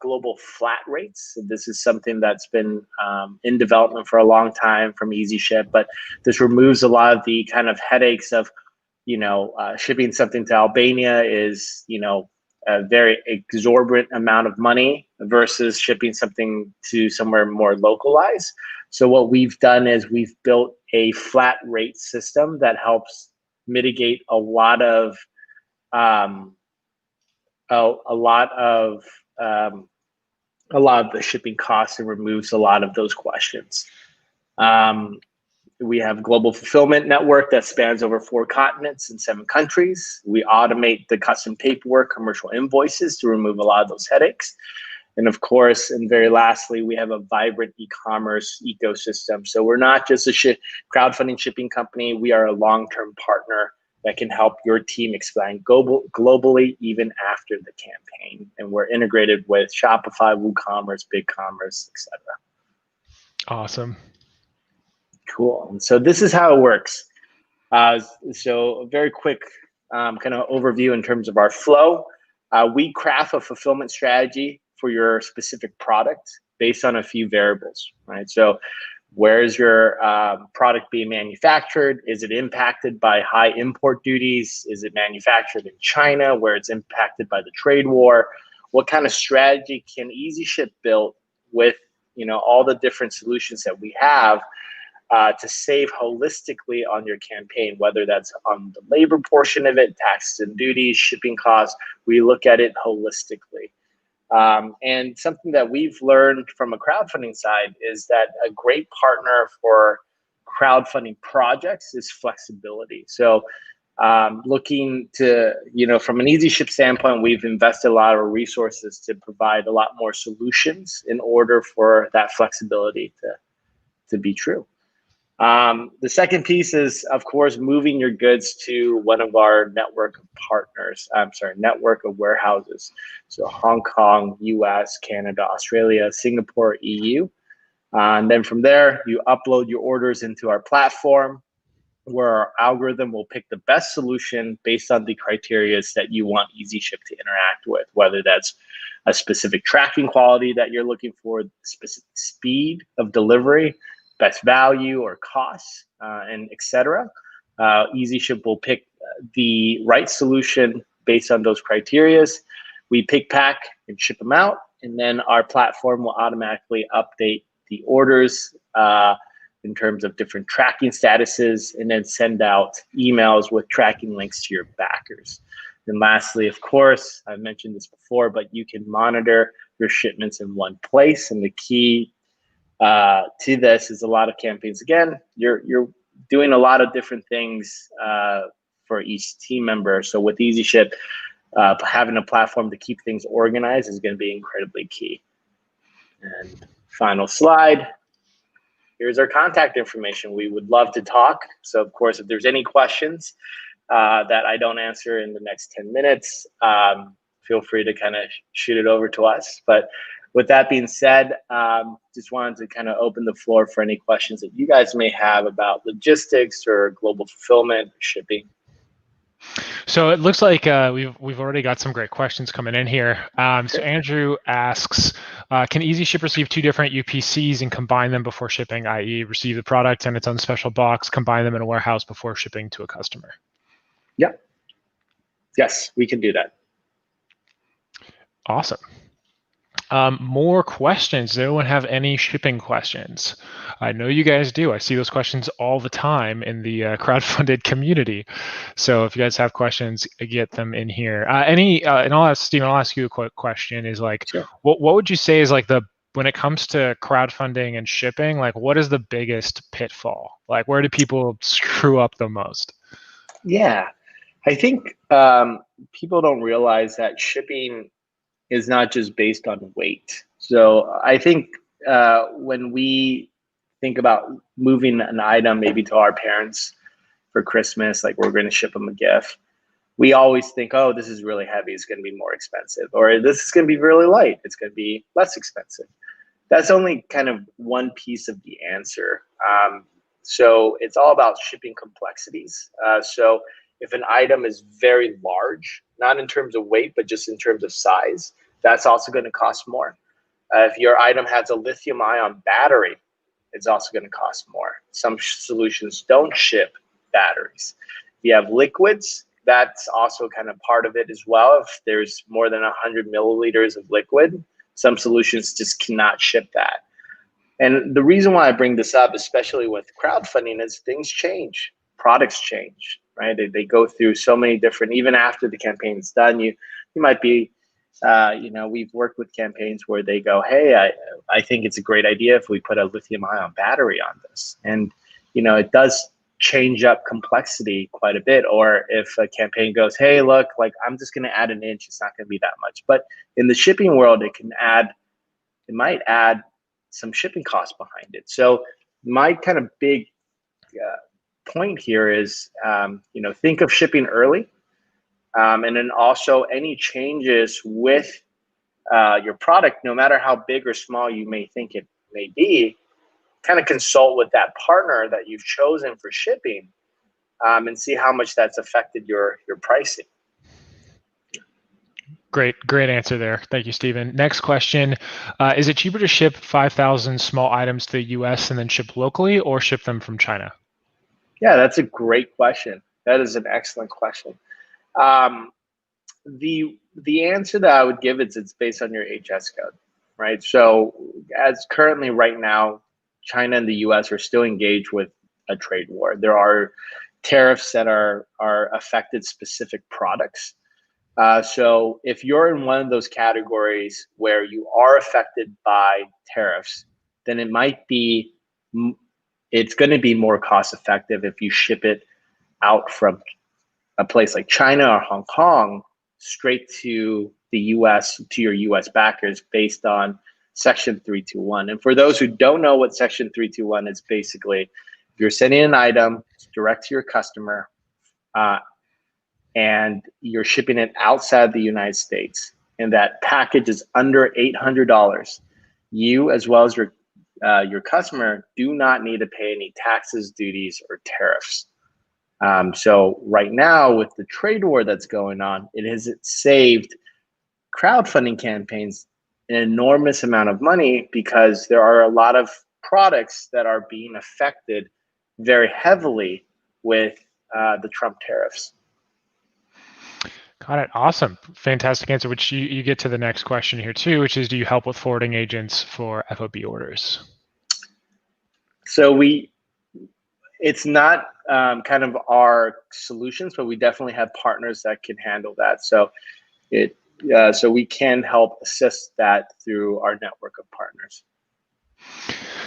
global flat rates. So this is something that's been in development for a long time from Easyship, but this removes a lot of the kind of headaches of, shipping something to Albania is, a very exorbitant amount of money versus shipping something to somewhere more localized. So what we've done is we've built a flat rate system that helps mitigate a lot of a lot of the shipping costs and removes a lot of those questions. We have global fulfillment network that spans over 4 continents and 7 countries. We automate the custom paperwork, commercial invoices to remove a lot of those headaches. And of course, and very lastly, we have a vibrant e-commerce ecosystem. So we're not just a crowdfunding shipping company. We are a long-term partner that can help your team expand globally even after the campaign. And we're integrated with Shopify, WooCommerce, BigCommerce, etc. Awesome. Cool. And so this is how it works. So a very quick kind of overview in terms of our flow. We craft a fulfillment strategy for your specific product based on a few variables, right? So where is your product being manufactured? Is it impacted by high import duties? Is it manufactured in China where it's impacted by the trade war? What kind of strategy can Easyship build with, all the different solutions that we have to save holistically on your campaign, whether that's on the labor portion of it, taxes and duties, shipping costs? We look at it holistically. And something that we've learned from a crowdfunding side is that a great partner for crowdfunding projects is flexibility. So looking to, from an Easyship standpoint, we've invested a lot of resources to provide a lot more solutions in order for that flexibility to be true. The second piece is, of course, moving your goods to one of our network of warehouses. So Hong Kong, US, Canada, Australia, Singapore, EU. And then from there, you upload your orders into our platform where our algorithm will pick the best solution based on the criteria that you want Easyship to interact with, whether that's a specific tracking quality that you're looking for, specific speed of delivery, best value or costs, and etc. Easyship will pick the right solution based on those criteria. We pick, pack, and ship them out, and then our platform will automatically update the orders in terms of different tracking statuses, and then send out emails with tracking links to your backers. And lastly, of course, I mentioned this before, but you can monitor your shipments in one place. And the key to this is a lot of campaigns. Again, you're doing a lot of different things for each team member. So with Easyship, having a platform to keep things organized is going to be incredibly key. And final slide. Here's our contact information. We would love to talk. So of course, if there's any questions that I don't answer in the next 10 minutes, feel free to kind of shoot it over to us. But with that being said, just wanted to kind of open the floor for any questions that you guys may have about logistics or global fulfillment, shipping. So it looks like we've already got some great questions coming in here. So Andrew asks, can Easyship receive 2 different UPCs and combine them before shipping, i.e. receive the product and its own special box, combine them in a warehouse before shipping to a customer? Yeah. Yes, we can do that. Awesome. More questions. Does anyone have any shipping questions? I know you guys do. I see those questions all the time in the crowdfunded community. So if you guys have questions, get them in here. And I'll ask Stephen. I'll ask you a quick question. Is like, sure. What would you say is like when it comes to crowdfunding and shipping, like what is the biggest pitfall? Like where do people screw up the most? Yeah, I think people don't realize that shipping is not just based on weight. So I think when we think about moving an item maybe to our parents for Christmas, like we're going to ship them a gift, we always think, oh, this is really heavy, it's going to be more expensive. Or this is going to be really light, it's going to be less expensive. That's only kind of one piece of the answer. So it's all about shipping complexities. So if an item is very large, not in terms of weight, but just in terms of size, that's also going to cost more. If your item has a lithium-ion battery, it's also going to cost more. Some solutions don't ship batteries. If you have liquids, that's also kind of part of it as well. If there's more than 100 milliliters of liquid, some solutions just cannot ship that. And the reason why I bring this up, especially with crowdfunding, is things change, products change. right? They go through so many different, even after the campaign is done, you might be, we've worked with campaigns where they go, hey, I think it's a great idea if we put a lithium ion battery on this. And, it does change up complexity quite a bit. Or if a campaign goes, hey, look, like I'm just going to add an inch, it's not going to be that much. But in the shipping world, it might add some shipping costs behind it. So my kind of big point here is, think of shipping early. And then also any changes with your product, no matter how big or small you may think it may be, kind of consult with that partner that you've chosen for shipping, and see how much that's affected your pricing. Great answer there. Thank you, Stephen. Next question. Is it cheaper to ship 5,000 small items to the US and then ship locally, or ship them from China? Yeah, that's a great question. That is an excellent question. The answer that I would give is it's based on your HS code, right? So as currently right now, China and the US are still engaged with a trade war. There are tariffs that are affected specific products. So if you're in one of those categories where you are affected by tariffs, then it's going to be more cost effective if you ship it out from a place like China or Hong Kong straight to the US, to your US backers, based on Section 321. And for those who don't know what Section 321 is, basically, if you're sending an item direct to your customer, and you're shipping it outside the United States, and that package is under $800, you, as well as your customer, do not need to pay any taxes, duties, or tariffs. So right now, with the trade war that's going on, it has saved crowdfunding campaigns an enormous amount of money, because there are a lot of products that are being affected very heavily with the Trump tariffs. Got it. Awesome. Fantastic answer, which you get to the next question here too, which is, do you help with forwarding agents for FOB orders? So it's not kind of our solutions, but we definitely have partners that can handle that. So so we can help assist that through our network of partners.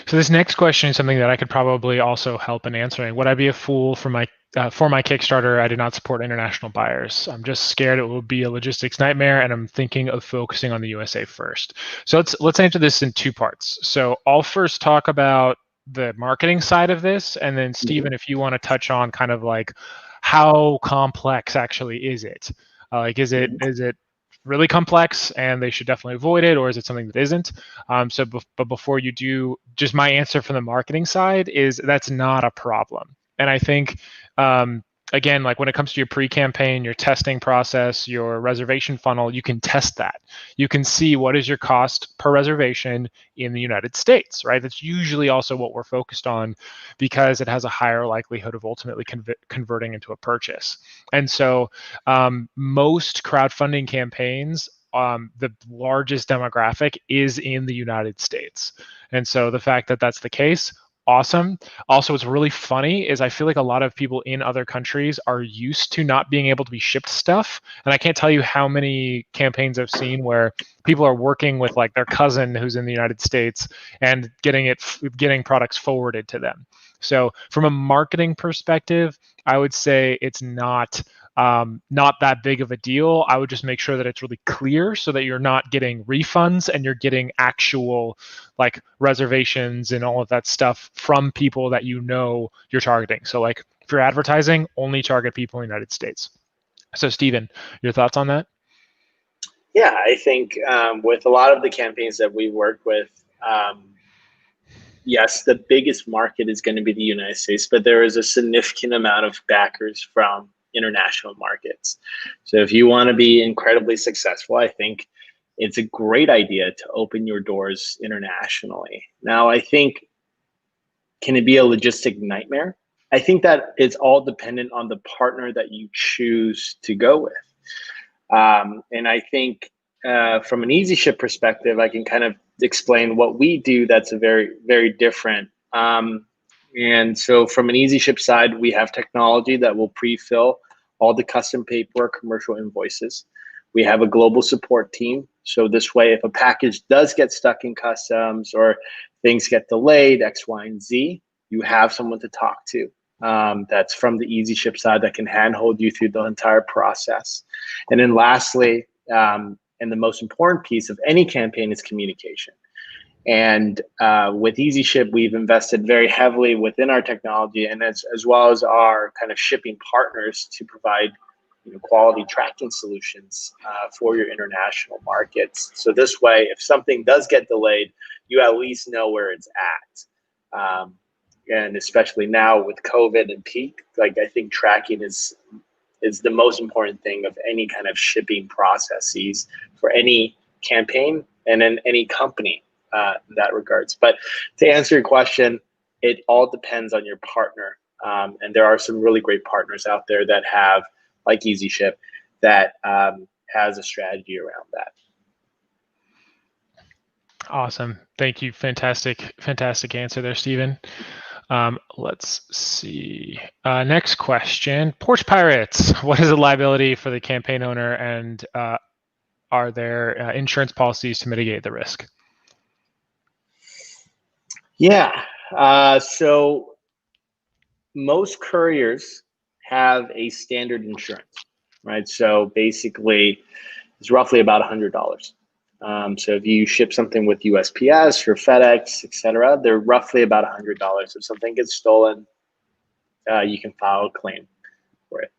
So this next question is something that I could probably also help in answering. Would I be a fool for my Kickstarter? I do not support international buyers. I'm just scared it will be a logistics nightmare, and I'm thinking of focusing on the USA first. So let's answer this in two parts. So I'll first talk about the marketing side of this, and then Stephen, if you want to touch on kind of like how complex actually is it? Is it really complex and they should definitely avoid it, or is it something that isn't? But before you do, just my answer from the marketing side is that's not a problem. And I think, again, like when it comes to your pre-campaign, your testing process, your reservation funnel, you can test that. You can see what is your cost per reservation in the United States, right? That's usually also what we're focused on, because it has a higher likelihood of ultimately converting into a purchase. And so most crowdfunding campaigns, the largest demographic is in the United States. And so the fact that that's the case, awesome. Also, what's really funny is I feel like a lot of people in other countries are used to not being able to be shipped stuff. And I can't tell you how many campaigns I've seen where people are working with like their cousin who's in the United States and getting products forwarded to them. So from a marketing perspective, I would say it's not that big of a deal. I would just make sure that it's really clear so that you're not getting refunds and you're getting actual like reservations and all of that stuff from people that you know you're targeting. So like if you're advertising, only target people in the United States. So Stephen, your thoughts on that? Yeah, I think with a lot of the campaigns that we work with, yes, the biggest market is going to be the United States, but there is a significant amount of backers from international markets. So if you want to be incredibly successful, I think it's a great idea to open your doors internationally. Now, I think, can it be a logistic nightmare? I think that it's all dependent on the partner that you choose to go with. And I think from an Easyship perspective, I can kind of explain what we do that's a very, very different. And so from an Easyship side, we have technology that will pre-fill all the custom paperwork, commercial invoices. We have a global support team. So this way, if a package does get stuck in customs or things get delayed, X, Y, and Z, you have someone to talk to. That's from the Easyship side that can handhold you through the entire process. And then lastly, and the most important piece of any campaign is communication. And with Easyship, we've invested very heavily within our technology and as well as our kind of shipping partners to provide quality tracking solutions for your international markets. So this way, if something does get delayed, you at least know where it's at. And especially now with COVID and peak, like I think tracking is the most important thing of any kind of shipping processes for any campaign and then any company in that regards. But to answer your question, it all depends on your partner. And there are some really great partners out there that have, like Easyship, that has a strategy around that. Awesome. Thank you. Fantastic answer there, Stephen. Let's see. Next question. Porch Pirates. What is the liability for the campaign owner, and are there insurance policies to mitigate the risk? Yeah. So most couriers have a standard insurance, right? So basically, it's roughly about $100. So if you ship something with USPS or FedEx, etc., they're roughly about $100. If something gets stolen, you can file a claim for it.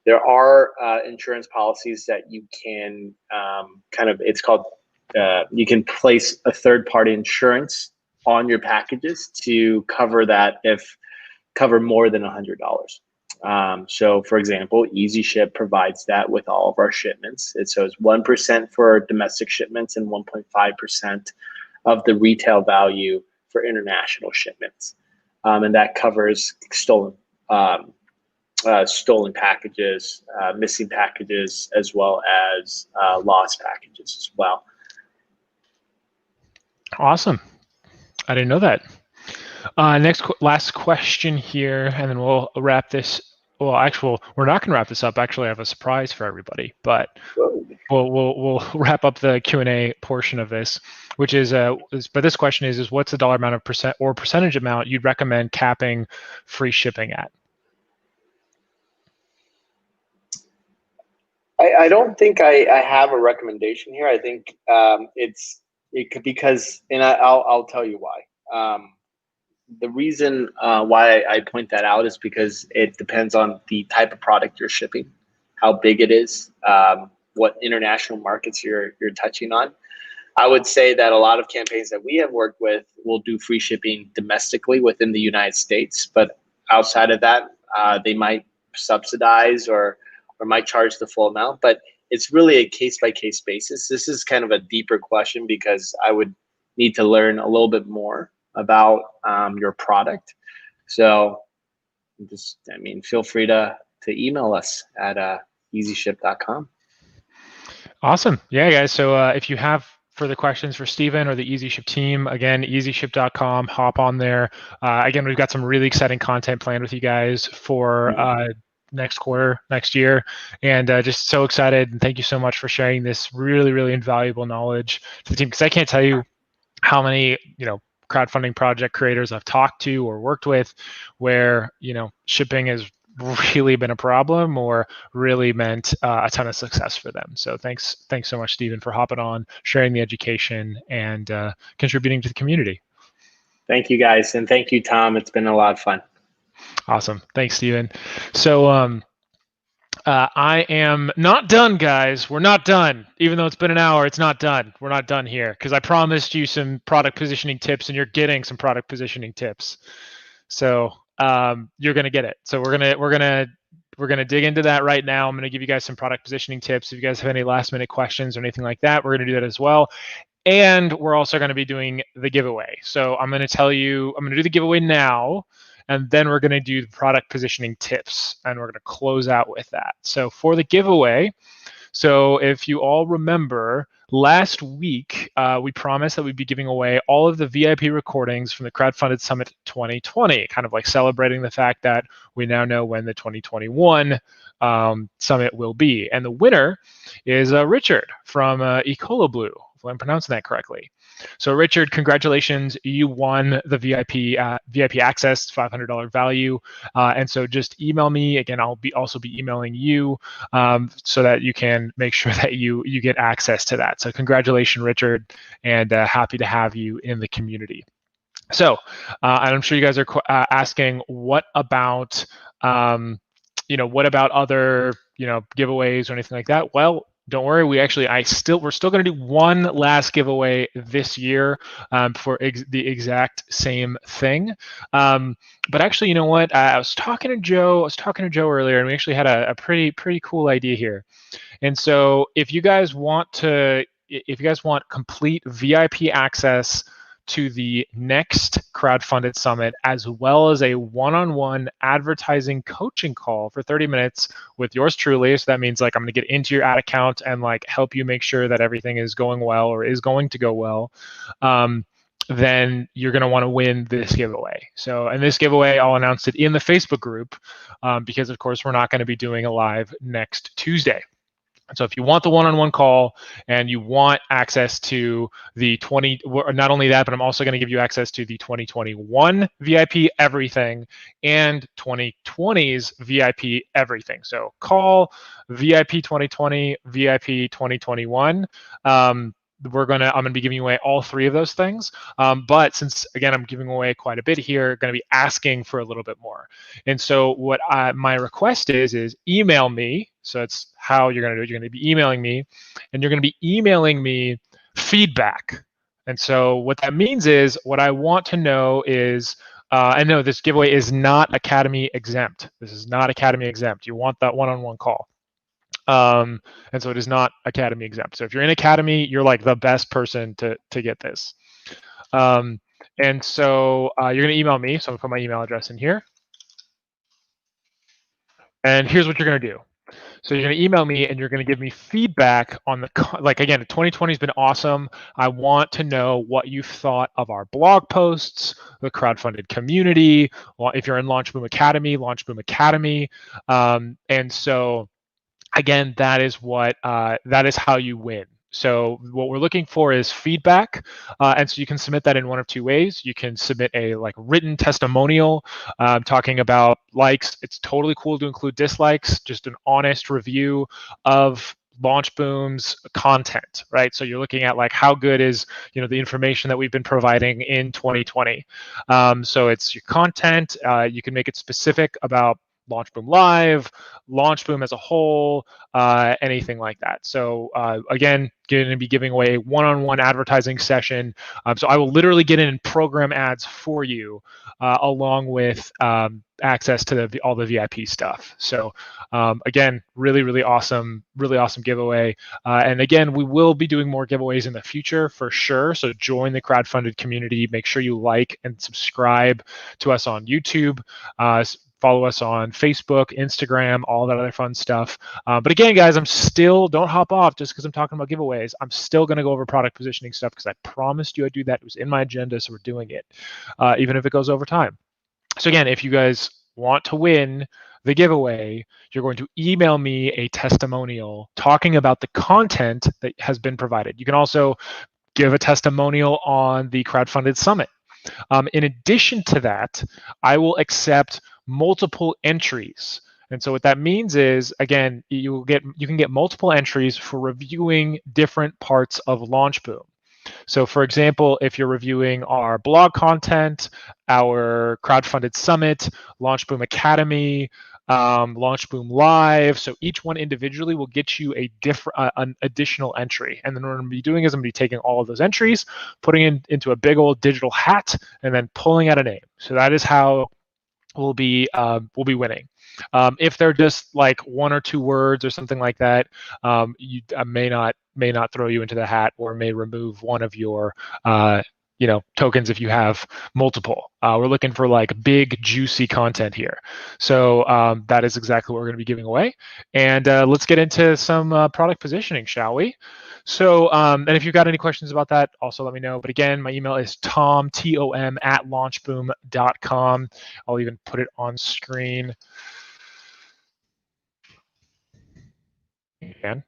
There are insurance policies that you can it's called, you can place a third-party insurance on your packages to cover that cover more than $100. So for example, Easyship provides that with all of our shipments. So it's 1% for domestic shipments and 1.5% of the retail value for international shipments. And that covers stolen packages, missing packages, as well as lost packages as well. Awesome. I didn't know that. Last question here, and then we'll wrap this. Well, actually, we're not going to wrap this up. Actually, I have a surprise for everybody, but we'll wrap up the Q&A portion of this, which is, but this question is what's the dollar amount of percentage amount you'd recommend capping free shipping at? I don't think I have a recommendation here. I think it could, because, and I'll tell you why. The reason why I point that out is because it depends on the type of product you're shipping, how big it is, what international markets you're touching on. I would say that a lot of campaigns that we have worked with will do free shipping domestically within the United States, but outside of that, they might subsidize or might charge the full amount. But it's really a case-by-case basis. This is kind of a deeper question because I would need to learn a little bit more about your product. So feel free to email us at easyship.com. Awesome. Yeah, guys. So if you have further questions for Stephen or the Easyship team, again, easyship.com, hop on there. Again, we've got some really exciting content planned with you guys for next quarter, next year. And just so excited. And thank you so much for sharing this really, really invaluable knowledge to the team, because I can't tell you how many, crowdfunding project creators I've talked to or worked with where, shipping has really been a problem or really meant a ton of success for them. So thanks so much, Stephen, for hopping on, sharing the education, and contributing to the community. Thank you, guys. And thank you, Tom. It's been a lot of fun. Awesome. Thanks, Stephen. So I am not done, guys. We're not done. Even though it's been an hour, it's not done. We're not done here because I promised you some product positioning tips, and you're getting some product positioning tips. So you're gonna get it. So we're gonna dig into that right now. I'm gonna give you guys some product positioning tips. If you guys have any last minute questions or anything like that, we're gonna do that as well. And we're also gonna be doing the giveaway. So I'm gonna do the giveaway now. And then we're going to do the product positioning tips, and we're going to close out with that. So for the giveaway, so if you all remember, last week, we promised that we'd be giving away all of the VIP recordings from the Crowdfunded Summit 2020, kind of like celebrating the fact that we now know when the 2021 summit will be. And the winner is Richard from Ecoloblue, if I'm pronouncing that correctly. So Richard, congratulations, you won the VIP access, $500 value. And so just email me. Again, I'll also be emailing you so that you can make sure that you get access to that. So congratulations, Richard, and happy to have you in the community. So and I'm sure you guys are asking, what about what about other giveaways or anything like that? Well, don't worry. We're still going to do one last giveaway this year for the exact same thing. But actually, you know what? I was talking to Joe earlier, and we actually had a pretty cool idea here. And so, if you guys want complete VIP access to the next Crowdfunded Summit, as well as a one-on-one advertising coaching call for 30 minutes with yours truly. So that means like I'm going to get into your ad account and like help you make sure that everything is going well or is going to go well. Then you're going to want to win this giveaway. So, and this giveaway, I'll announce it in the Facebook group because of course we're not going to be doing a live next Tuesday. So if you want the one-on-one call and you want access to the not only that, but I'm also going to give you access to the 2021 VIP everything and 2020's VIP everything. So call VIP 2020, VIP 2021. I'm going to be giving away all three of those things. But since, again, I'm giving away quite a bit here, going to be asking for a little bit more. And so what my request is email me. So that's how you're going to do it. You're going to be emailing me, and you're going to be emailing me feedback. And so what that means is, what I want to know is, and no, this giveaway is not Academy exempt. This is not Academy exempt. You want that one-on-one call. And so it is not Academy exempt. So if you're in Academy, you're like the best person to get this. And so you're going to email me. So I'm going to put my email address in here. And here's what you're going to do. So you're going to email me and you're going to give me feedback on again, 2020 has been awesome. I want to know what you've thought of our blog posts, the crowdfunded community. Well, if you're in LaunchBoom Academy. And so again, that is how you win. So what we're looking for is feedback, and so you can submit that in one of two ways. You can submit a written testimonial talking about likes. It's totally cool to include dislikes, just an honest review of LaunchBoom's content, right? So you're looking at how good is the information that we've been providing in 2020. So it's your content. You can make it specific about LaunchBoom Live, LaunchBoom as a whole, anything like that. So again, going to be giving away a one-on-one advertising session. So I will literally get in and program ads for you, along with access to all the VIP stuff. So again, really awesome giveaway. And again, we will be doing more giveaways in the future for sure. So join the crowdfunded community. Make sure you like and subscribe to us on YouTube. Follow us on Facebook, Instagram, all that other fun stuff. But again, guys, don't hop off just because I'm talking about giveaways. I'm still going to go over product positioning stuff because I promised you I'd do that. It was in my agenda, so we're doing it, even if it goes over time. So again, if you guys want to win the giveaway, you're going to email me a testimonial talking about the content that has been provided. You can also give a testimonial on the Crowdfunded Summit. In addition to that, I will accept multiple entries. And so what that means is, again, you can get multiple entries for reviewing different parts of LaunchBoom. So for example, if you're reviewing our blog content, our Crowdfunded Summit, LaunchBoom Academy, LaunchBoom Live, so each one individually will get you an additional entry. And then what I'm going to be doing is I'm going to be taking all of those entries, putting it into a big old digital hat, and then pulling out a name. So that is how we'll be winning. If they're just one or two words or something like that, I may not throw you into the hat, or may remove one of your tokens if you have multiple. We're looking for like big, juicy content here. So that is exactly what we're going to be giving away. And let's get into some product positioning, shall we? So, and if you've got any questions about that, also let me know. But again, my email is tom, at launchboom.com. I'll even put it on screen. Can.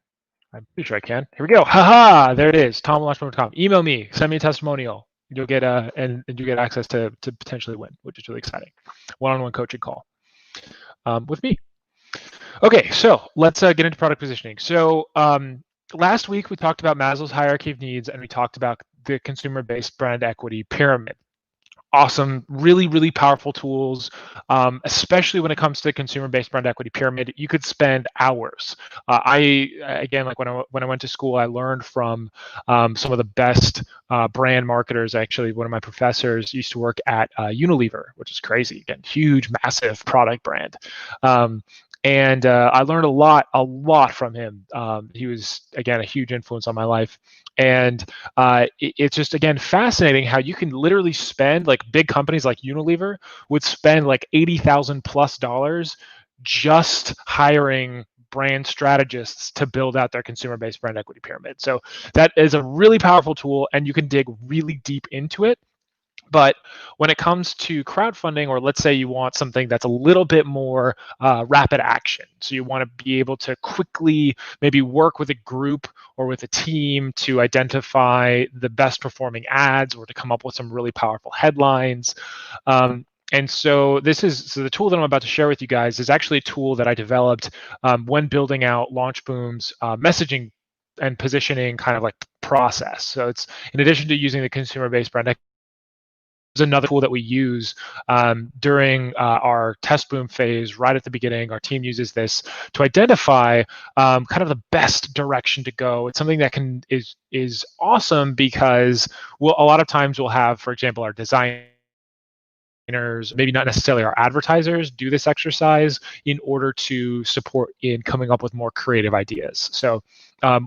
I'm pretty sure I can. Here we go. Haha, there it is. tom@launchboom.com. Email me, send me a testimonial. You'll get and you get access to potentially win, which is really exciting. One-on-one coaching call with me. Okay, so let's get into product positioning. So last week we talked about Maslow's hierarchy of needs, and we talked about the consumer-based brand equity pyramid. Awesome, really, really powerful tools, especially when it comes to consumer-based brand equity pyramid. You could spend hours. Again, like when I went to school, I learned from some of the best brand marketers. Actually, one of my professors used to work at Unilever, which is crazy. Again, huge, massive product brand. And I learned a lot from him. He was, again, a huge influence on my life. And it's just, again, fascinating how you can literally spend, like big companies like Unilever would spend like $80,000+ just hiring brand strategists to build out their consumer-based brand equity pyramid. So that is a really powerful tool, and you can dig really deep into it. But when it comes to crowdfunding, or let's say you want something that's a little bit more rapid action, so you want to be able to quickly maybe work with a group or with a team to identify the best performing ads or to come up with some really powerful headlines. And so the tool that I'm about to share with you guys is actually a tool that I developed when building out LaunchBoom's messaging and positioning kind of like process. So it's, in addition to using the consumer-based brand equity, is another tool that we use during our TestBoom phase right at the beginning. Our team uses this to identify kind of the best direction to go. It's something that is awesome because a lot of times we'll have, for example, our designers, maybe not necessarily our advertisers, do this exercise in order to support in coming up with more creative ideas. So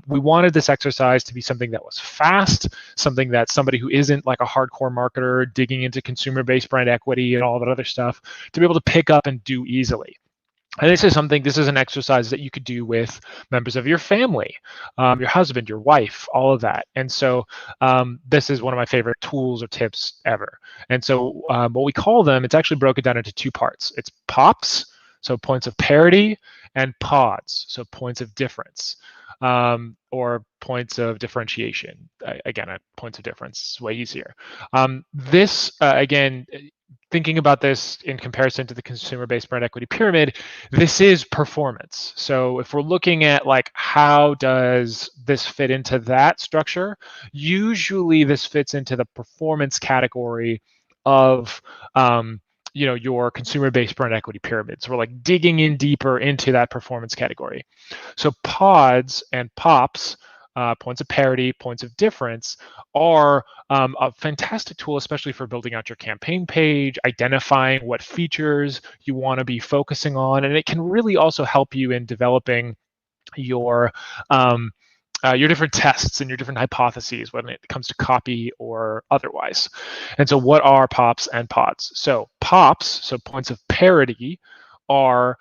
we wanted this exercise to be something that was fast, something that somebody who isn't like a hardcore marketer digging into consumer-based brand equity and all that other stuff to be able to pick up and do easily. And this is an exercise that you could do with members of your family, your husband, your wife, all of that. And so this is one of my favorite tools or tips ever. And so what we call them, it's actually broken down into two parts. It's POPs, so points of parity, and PODs, so points of difference, or points of differentiation. Again, points of difference is way easier. Again, thinking about this in comparison to the consumer-based brand equity pyramid, this is performance. So if we're looking at like how does this fit into that structure, usually this fits into the performance category of your consumer-based brand equity pyramid. So we're like digging in deeper into that performance category. So pods and pops, points of parity, points of difference, are a fantastic tool, especially for building out your campaign page, identifying what features you want to be focusing on, and it can really also help you in developing your different tests and your different hypotheses when it comes to copy or otherwise. And so what are POPs and PODs? So POPs, so points of parity, are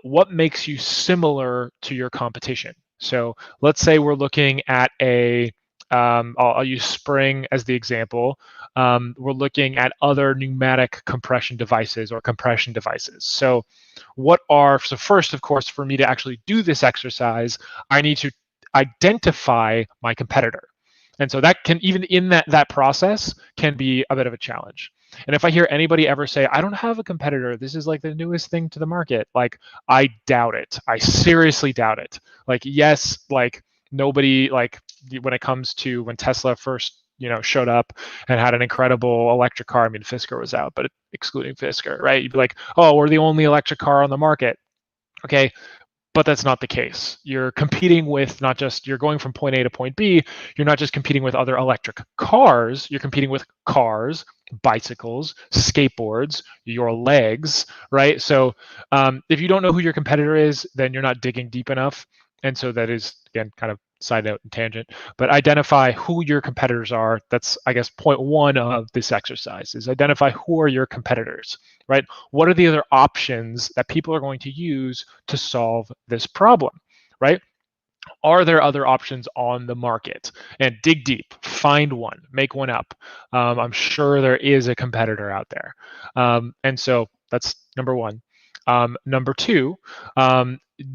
what makes you similar to your competition. So let's say we're looking at I'll use Spring as the example. We're looking at other pneumatic compression devices or compression devices. So first, of course, for me to actually do this exercise, I need to identify my competitor. And so that can, even in that process, can be a bit of a challenge. And if I hear anybody ever say, I don't have a competitor, this is like the newest thing to the market, like, I doubt it. I seriously doubt it. Like, yes, like nobody, like when it comes to when Tesla first, showed up and had an incredible electric car. I mean, Fisker was out, but excluding Fisker, right? You'd be like, oh, we're the only electric car on the market. Okay. But that's not the case. You're competing with you're going from point A to point B. You're not just competing with other electric cars. You're competing with cars, bicycles, skateboards, your legs, right? So if you don't know who your competitor is, then you're not digging deep enough. And so that is, again, kind of side note and tangent, but identify who your competitors are. That's, I guess, point one of this exercise is identify who are your competitors, right? What are the other options that people are going to use to solve this problem, right? Are there other options on the market? And dig deep, find one, make one up. I'm sure there is a competitor out there. And so that's number one. Number two,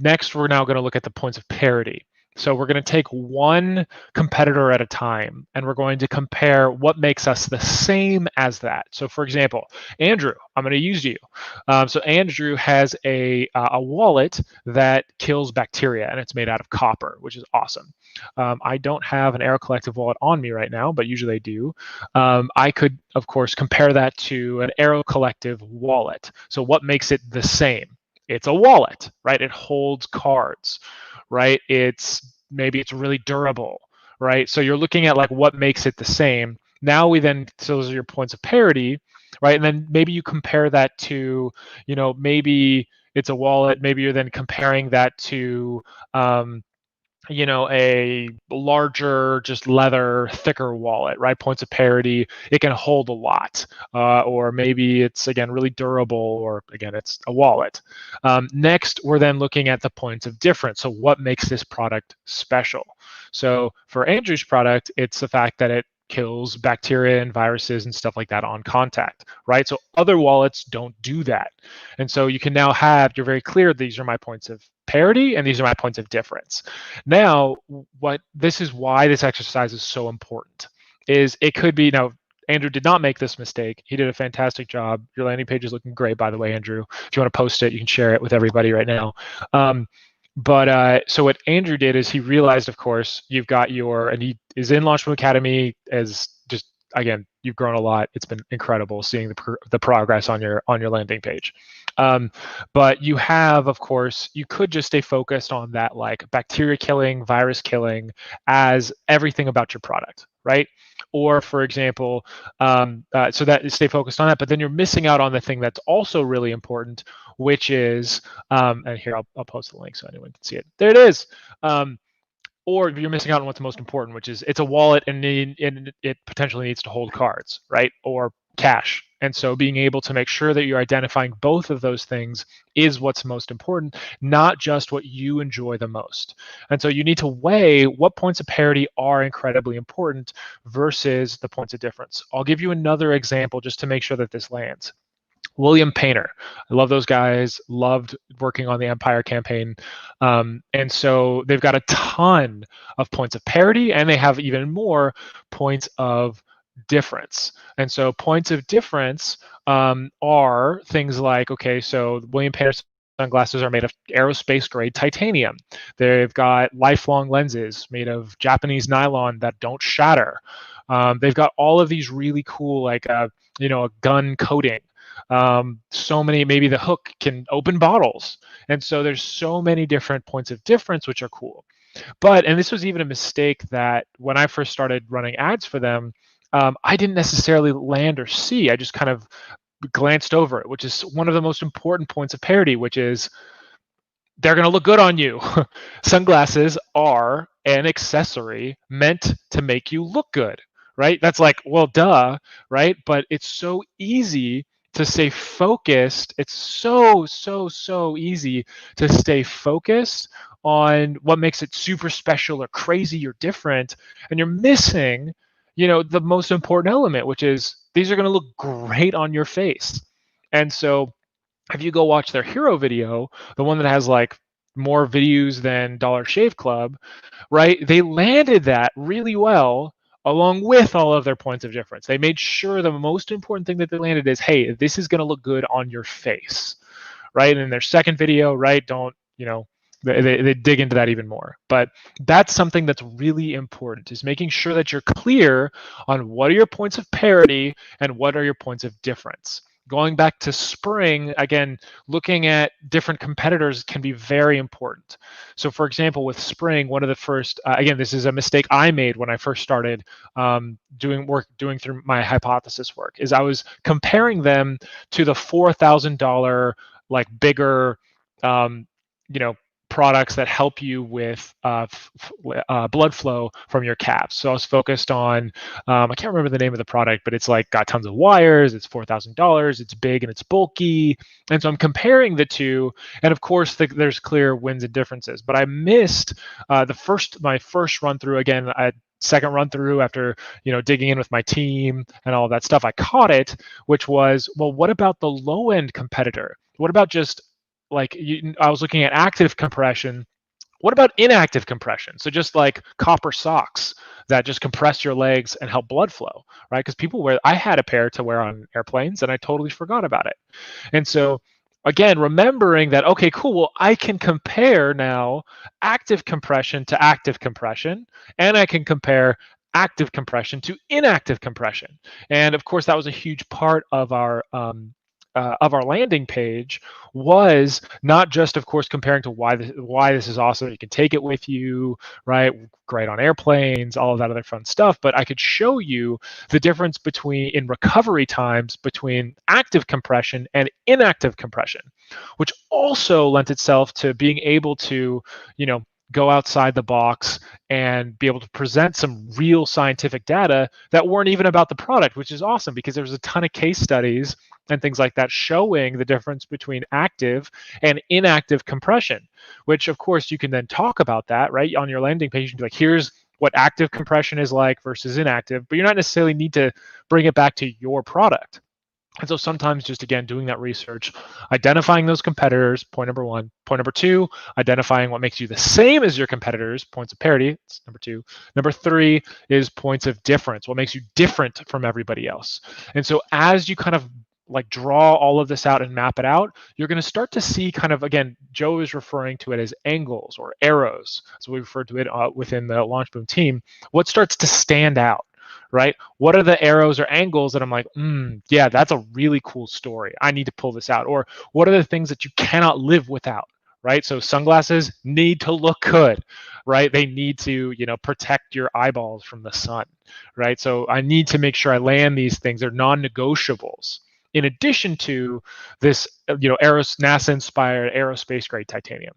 next we're now going to look at the points of parity. So we're going to take one competitor at a time, and we're going to compare what makes us the same as that. So for example, Andrew, I'm going to use you. So Andrew has a wallet that kills bacteria, and it's made out of copper, which is awesome. I don't have an Aero Collective wallet on me right now, but usually I do. I could, of course, compare that to an Aero Collective wallet. So what makes it the same? It's a wallet, right? It holds cards, right? Maybe it's really durable, right? So you're looking at like what makes it the same. Now so those are your points of parity, right? And then maybe you compare that to, maybe it's a wallet. Maybe you're then comparing that to, a larger, just leather, thicker wallet, right? Points of parity, it can hold a lot. Or maybe it's, again, really durable, or again, it's a wallet. Next, we're then looking at the points of difference. So what makes this product special? So for Andrew's product, it's the fact that it kills bacteria and viruses and stuff like that on contact, right? So other wallets don't do that. And so you can now you're very clear, these are my points of parity and these are my points of difference. Now, this is why this exercise is so important, is it could be, now, Andrew did not make this mistake. He did a fantastic job. Your landing page is looking great, by the way, Andrew. If you want to post it, you can share it with everybody right now. So what Andrew did is he realized, of course, and he is in LaunchBoom Academy as just, again, you've grown a lot. It's been incredible seeing the progress on your landing page. But you have, of course, you could just stay focused on that, like bacteria killing, virus killing as everything about your product, right? Or for example, so that stay focused on that, but then you're missing out on the thing that's also really important, which is, and here I'll post the link so anyone can see it. There it is. Or you're missing out on what's most important, which is it's a wallet and it potentially needs to hold cards, right? Or cash. And so being able to make sure that you're identifying both of those things is what's most important, not just what you enjoy the most. And so you need to weigh what points of parity are incredibly important versus the points of difference. I'll give you another example just to make sure that this lands. William Painter. I love those guys, loved working on the Empire campaign. And so they've got a ton of points of parity, and they have even more points of difference. And so points of difference are things like, okay, so William Painter's sunglasses are made of aerospace grade titanium. They've got lifelong lenses made of Japanese nylon that don't shatter. They've got all of these really cool, like a gun coating. So many, maybe the hook can open bottles. And so there's so many different points of difference, which are cool. And this was even a mistake that when I first started running ads for them, I didn't necessarily land or see. I just kind of glanced over it, which is one of the most important points of parity, which is they're going to look good on you. Sunglasses are an accessory meant to make you look good, right? That's like, well, duh, right? But it's so easy to stay focused. It's so easy to stay focused on what makes it super special or crazy or different. And you're missing, the most important element, which is these are going to look great on your face. And so if you go watch their hero video, the one that has like more views than Dollar Shave Club, right? They landed that really well along with all of their points of difference. They made sure the most important thing that they landed is, hey, this is going to look good on your face, right? And in their second video, right, they dig into that even more. But that's something that's really important, is making sure that you're clear on what are your points of parity and what are your points of difference. Going back to Spring, again, looking at different competitors can be very important. So for example, with Spring, one of the first, again, this is a mistake I made when I first started doing through my hypothesis work, is I was comparing them to the $4,000 like bigger, products that help you with blood flow from your calves. So I was focused on, I can't remember the name of the product, but it's like got tons of wires, it's $4,000, it's big and it's bulky. And so I'm comparing the two. And of course, there's clear wins and differences. But I missed my first run through. Again, second run through after digging in with my team and all of that stuff, I caught it, which was, well, what about the low end competitor? What about just like I was looking at active compression. What about inactive compression? So just like copper socks that just compress your legs and help blood flow, right? Because I had a pair to wear on airplanes and I totally forgot about it. And so again, remembering that, okay, cool, well, I can compare now active compression to active compression, and I can compare active compression to inactive compression. And of course, that was a huge part of our landing page, was not just, of course, comparing to why this is awesome. You can take it with you, right? Great on airplanes, all of that other fun stuff. But I could show you the difference in recovery times between active compression and inactive compression, which also lent itself to being able to, go outside the box and be able to present some real scientific data that weren't even about the product, which is awesome because there's a ton of case studies and things like that showing the difference between active and inactive compression, which of course you can then talk about that, right? On your landing page, you can be like, here's what active compression is like versus inactive, but you're not necessarily need to bring it back to your product. And so sometimes just, again, doing that research, identifying those competitors, point number one. Point number two, identifying what makes you the same as your competitors, points of parity, that's number two. Number three is points of difference, what makes you different from everybody else. And so as you kind of like draw all of this out and map it out, you're going to start to see kind of, again, Joe is referring to it as angles or arrows. So we refer to it within the LaunchBoom team, what starts to stand out. Right? What are the arrows or angles that I'm like, yeah, that's a really cool story. I need to pull this out. Or what are the things that you cannot live without, right? So sunglasses need to look good, right? They need to, protect your eyeballs from the sun, right? So I need to make sure I land these things. They're non-negotiables. In addition to this, NASA-inspired aerospace grade titanium.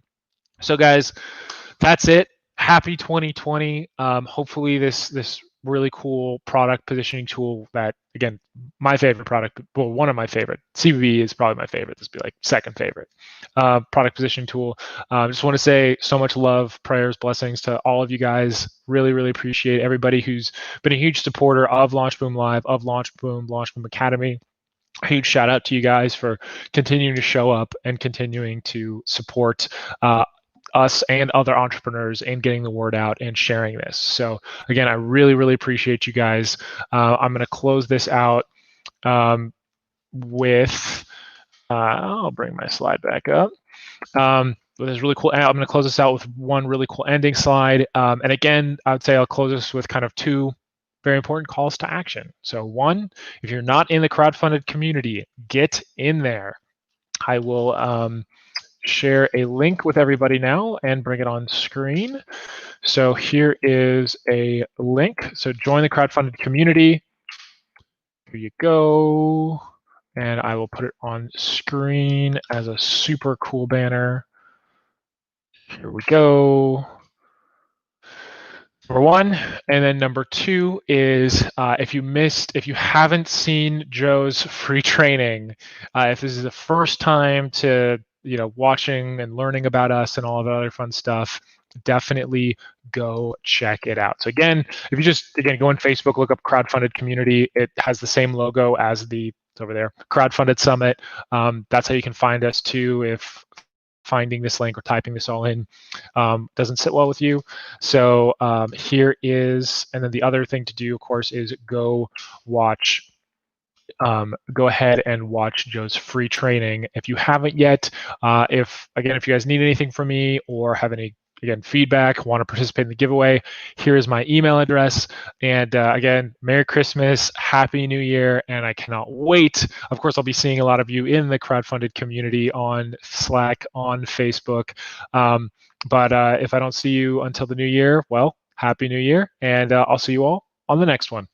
So guys, that's it. Happy 2020. Hopefully this really cool product positioning tool that, again, my favorite product, well, one of my favorite, CBB is probably my favorite, this would be like second favorite product positioning tool. Just want to say so much love, prayers, blessings to all of you guys. Really, really appreciate everybody who's been a huge supporter of LaunchBoom Live, of LaunchBoom Academy. A huge shout out to you guys for continuing to show up and continuing to support us and other entrepreneurs and getting the word out and sharing this. So again, I really, really appreciate you guys. I'm going to close this out with, I'll bring my slide back up. With this really cool, I'm going to close this out with one really cool ending slide. And again, I would say I'll close this with kind of two very important calls to action. So one, if you're not in the crowdfunded community, get in there. I will share a link with everybody now and bring it on screen. So here is a link. So join the crowdfunded community. Here you go. And I will put it on screen as a super cool banner. Here we go. Number one, and then number two is if you haven't seen Joe's free training, if this is the first time to watching and learning about us and all of the other fun stuff, definitely go check it out. So again, if you just go on Facebook, look up Crowdfunded Community, it has the same logo as it's over there, Crowdfunded Summit. That's how you can find us too if finding this link or typing this all in doesn't sit well with you. So here is, and then the other thing to do, of course, is go ahead and watch Joe's free training if you haven't yet. If you guys need anything from me or have any feedback, want to participate in the giveaway, here is my email address. And again, Merry Christmas, Happy New Year, and I cannot wait. Of course, I'll be seeing a lot of you in the crowdfunded community on Slack, on Facebook. But if I don't see you until the new year, well, Happy New Year, and I'll see you all on the next one.